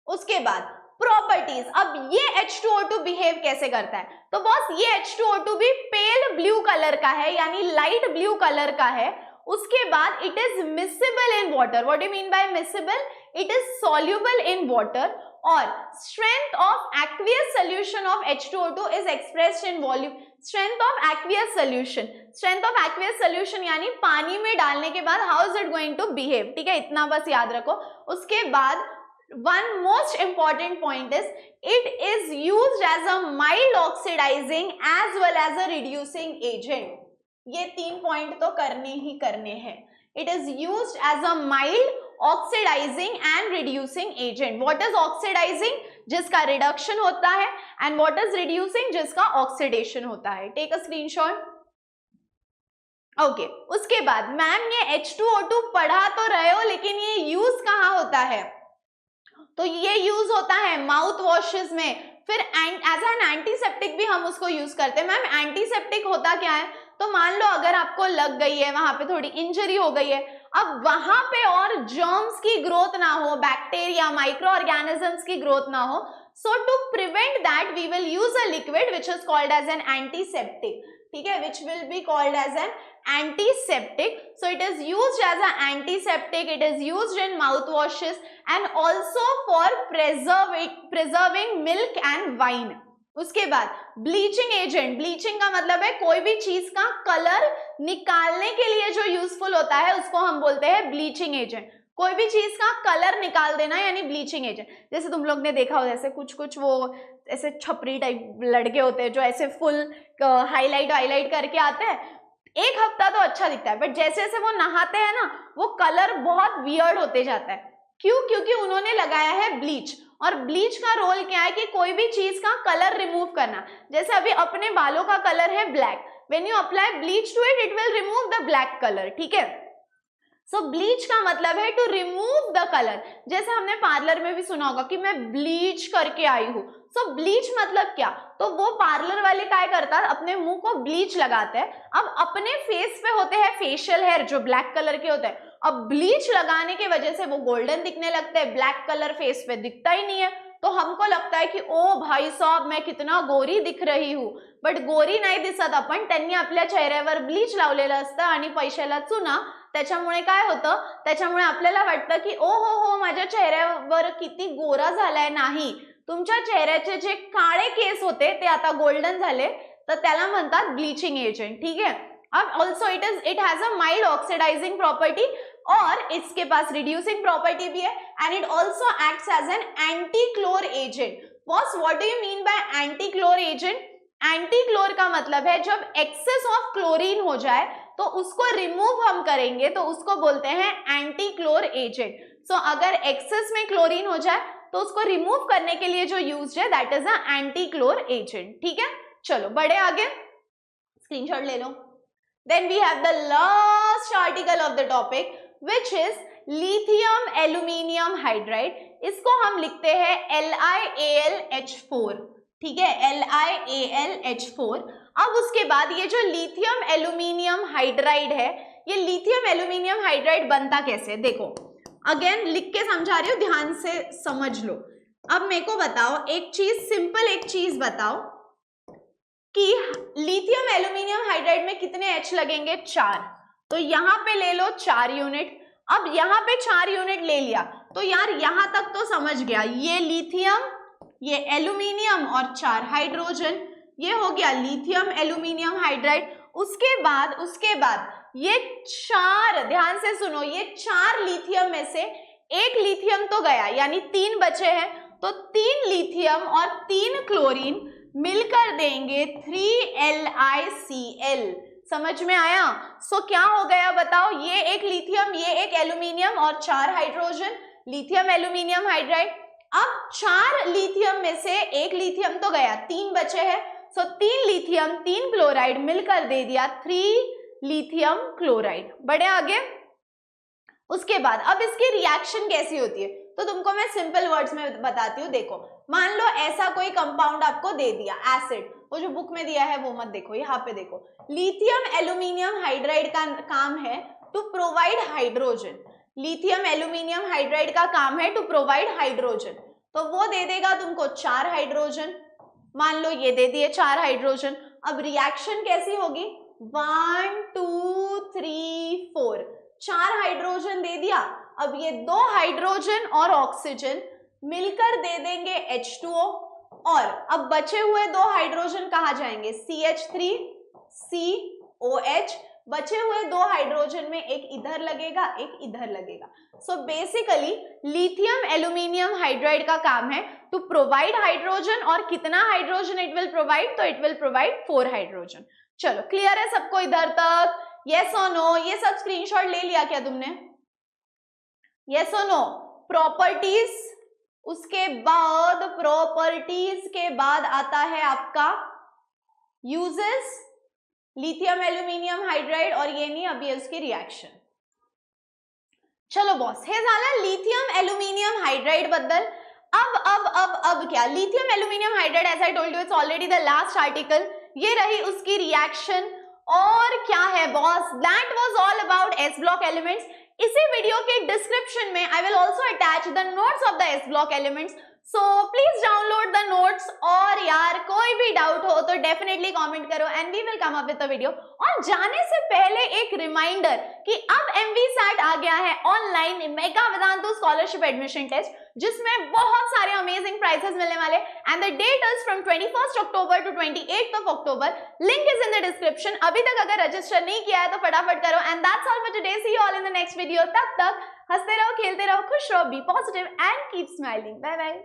उसके बाद प्रॉपर्टीज। अब ये H2O2 बिहेव कैसे करता है? तो बॉस ये H2O2 भी पेल ब्लू कलर का है, यानी लाइट ब्लू कलर का है। उसके बाद it is miscible in water. What do mean by miscible? It is soluble in water. और strength of aqueous solution of H2O2 is expressed in volume. Strength of aqueous solution, strength of aqueous solution यानी पानी में डालने के बाद how is it going to behave. ठीक है, इतना बस याद रखो। उसके बाद one most important point is it is used as a mild oxidizing as well as a reducing agent। ये 3 पॉइंट तो करने ही करने हैं। It is used as a mild oxidizing and reducing agent। What is oxidizing? जिसका reduction होता है, and what is reducing? जिसका oxidation होता है। Take a screenshot. ओके, उसके बाद मैम ये H2O2 पढ़ा तो रहे हो, लेकिन ये यूज कहाँ होता है? तो ये यूज होता है माउथ वॉशेस में, फिर एज एन एंटीसेप्टिक भी हम उसको यूज करते हैं। मैम एंटीसेप्टिक होता क्या है? तो मान लो अगर आपको लग गई है, वहां पे थोड़ी इंजरी हो गई है, अब वहां पे और जर्म्स की ग्रोथ ना हो, बैक्टीरिया माइक्रो ऑर्गेनिजम्स की ग्रोथ ना हो, so to prevent that we will use a liquid which is called as an antiseptic. ठीक है, which will be called as an antiseptic. So it is used as an antiseptic, it is used in mouthwashes and also for preserving milk and wine. उसके बाद bleaching agent. Bleaching का मतलब है कोई भी चीज का कलर निकालने के लिए जो यूजफुल होता है उसको हम बोलते हैं ब्लीचिंग एजेंट। कोई भी चीज का कलर निकाल देना यानी ब्लीचिंग एजेंट। जैसे तुम लोग ने देखा हो, जैसे कुछ कुछ वो ऐसे छपरी टाइप लड़के होते हैं जो ऐसे फुल हाईलाइट करके आते हैं, एक हफ्ता तो अच्छा दिखता है, बट जैसे जैसे वो नहाते हैं ना, वो कलर बहुत वियर्ड होते जाता है। क्यों? क्योंकि उन्होंने लगाया है ब्लीच। और ब्लीच का रोल क्या है कि कोई भी चीज का कलर रिमूव करना। जैसे अभी अपने बालों का कलर है black, when you apply bleach to it, it will remove the black colour. ठीक है, सो ब्लीच का मतलब है टू रिमूव द कलर। जैसे हमने पार्लर में भी सुना होगा कि मैं ब्लीच करके आई हूं। सो ब्लीच मतलब क्या? तो वो पार्लर वाले क्या करता है, अपने मुंह को ब्लीच लगाते हैं। अब अपने फेस पे होते हैं फेशियल हेयर जो ब्लैक कलर के होते हैं, अब ब्लीच लगाने की वजह से वो गोल्डन दिखने लगते हैं, ब्लॅक कलर फेस पे दिखता ही नहीं है। तो हमको लगता है की ओ भाई साहब मैं कितना गोरी दिख रही हूँ, बट गोरी नाही दिसत आपण, त्यांनी आपल्या चेहऱ्यावर ब्लीच लावलेलं असतं आणि पैशाला चुना। त्याच्यामुळे काय होतं, त्याच्यामुळे आपल्याला वाटतं की ओ हो माझ्या चेहऱ्यावर किती गोरा झालाय। नाही, तुमच्या चेहऱ्याचे जे काळे केस होते ते आता गोल्डन झाले, तर त्याला म्हणतात ब्लीचिंग एजेंट। ठीक है, अब also it has a mild oxidising property और इसके पास रिड्यूसिंग प्रॉपर्टी भी है, and it also acts as an antichlor agent. Boss what do you mean by antichlor agent? Antichlor का मतलब है जब एक्सेस ऑफ क्लोरीन हो जाए तो उसको रिमूव हम करेंगे तो उसको बोलते हैं एंटी क्लोर एजेंट। सो अगर एक्सेस में क्लोरीन हो जाए तो उसको रिमूव करने के लिए जो यूज है that is a antichlor agent. ठीक है, चलो बढ़े आगे, स्क्रीनशॉट ले लो। Then we have the last article of the topic which is lithium aluminium hydride. इसको हम लिखते हैं LiAlH4। ठीक है, LiAlH4। अब उसके बाद ये जो लिथियम एल्यूमिनियम हाइड्राइड है, ये लिथियम एल्यूमिनियम हाइड्राइड बनता कैसे? देखो अगेन लिख के समझा रही हूँ, ध्यान से समझ लो। अब मेरे को बताओ एक चीज, सिंपल एक चीज बताओ कि लिथियम एल्यूमिनियम हाइड्राइड में कितने H लगेंगे? 4। तो यहाँ पे ले लो 4 यूनिट। अब यहाँ पे 4 यूनिट ले लिया तो यार यहाँ तक तो समझ गया, ये लिथियम ये एल्यूमिनियम और 4 हाइड्रोजन, ये हो गया लिथियम एल्यूमिनियम हाइड्राइड। उसके बाद ये 4, ध्यान से सुनो, ये 4 लिथियम में से एक लिथियम तो गया, यानी 3 बचे हैं, तो 3 लिथियम और 3 क्लोरीन मिलकर देंगे 3LiCl। समझ में आया? सो क्या हो गया बताओ, ये एक लिथियम, ये एक एल्यूमिनियम और 4 हाइड्रोजन, लिथियम एल्यूमिनियम हाइड्राइड। अब 4 लिथियम में से एक लिथियम तो गया, 3 बचे हैं, सो 3 लिथियम 3 क्लोराइड मिलकर दे दिया 3 लिथियम क्लोराइड। बढ़े आगे। उसके बाद अब इसकी रिएक्शन कैसी होती है, तो तुमको मैं सिंपल वर्ड्स में बताती हूँ। देखो, मान लो ऐसा कोई कंपाउंड आपको दे दिया, एसिड, वो जो बुक में दिया है वो मत देखो, यहाँ पे देखो, लिथियम एल्यूमिनियम हाइड्राइड का काम है to provide hydrogen. Lithium aluminium hydride का काम है टू प्रोवाइड हाइड्रोजन, तो वो दे देगा तुमको 4 हाइड्रोजन। मान लो ये दे दिए 4 हाइड्रोजन। अब रिएक्शन कैसी होगी, 1 2 3 4, 4 हाइड्रोजन दे दिया। अब ये 2 हाइड्रोजन और ऑक्सीजन मिलकर दे देंगे H2O, और अब बचे हुए 2 हाइड्रोजन कहाँ जाएंगे, CH3 COH। बचे हुए 2 हाइड्रोजन में एक इधर लगेगा, एक इधर लगेगा। So basically lithium aluminium hydride का काम है टू प्रोवाइड हाइड्रोजन, और कितना हाइड्रोजन इट विल प्रोवाइड, तो इट विल प्रोवाइड 4 हाइड्रोजन। चलो, क्लियर है सबको इधर तक? यस और नो? ये सब स्क्रीनशॉट ले लिया क्या तुमने? यस और नो? प्रॉपर्टीज, उसके बाद प्रॉपर्टीज के बाद आता है आपका यूजेस, लिथियम एल्यूमिनियम हाइड्राइड, और ये नहीं, अभी है उसकी रिएक्शन। चलो बॉस, हे झालं लिथियम एल्यूमिनियम हाइड्राइड बद्दल। अब क्या, lithium aluminium hydride, as I told you, it's already the last article. ये रही उसकी रिएक्शन, और क्या है boss, that was all about S block elements. इसी वीडियो के डिस्क्रिप्शन में I will also attach the notes of the S block elements, so please download the notes. और यार कोई भी डाउट हो तो डेफिनेटली कमेंट करो and we will come up with the video. और जाने से पहले एक रिमाइंडर कि अब MVSAT आ गया है online mega Vedantu scholarship admission test, जिसमें बहुत सारे अमेजिंग प्राइजेस मिलने वाले, and the date is from 21 October to 28 October. Link is in the description. अभी तक अगर रजिस्टर नहीं किया है तो फटाफट करो। And that's all for today, see you all in the next video. तब तक हंसते रहो, खेलते रहो, खुश रहो, be positive and keep smiling. Bye bye.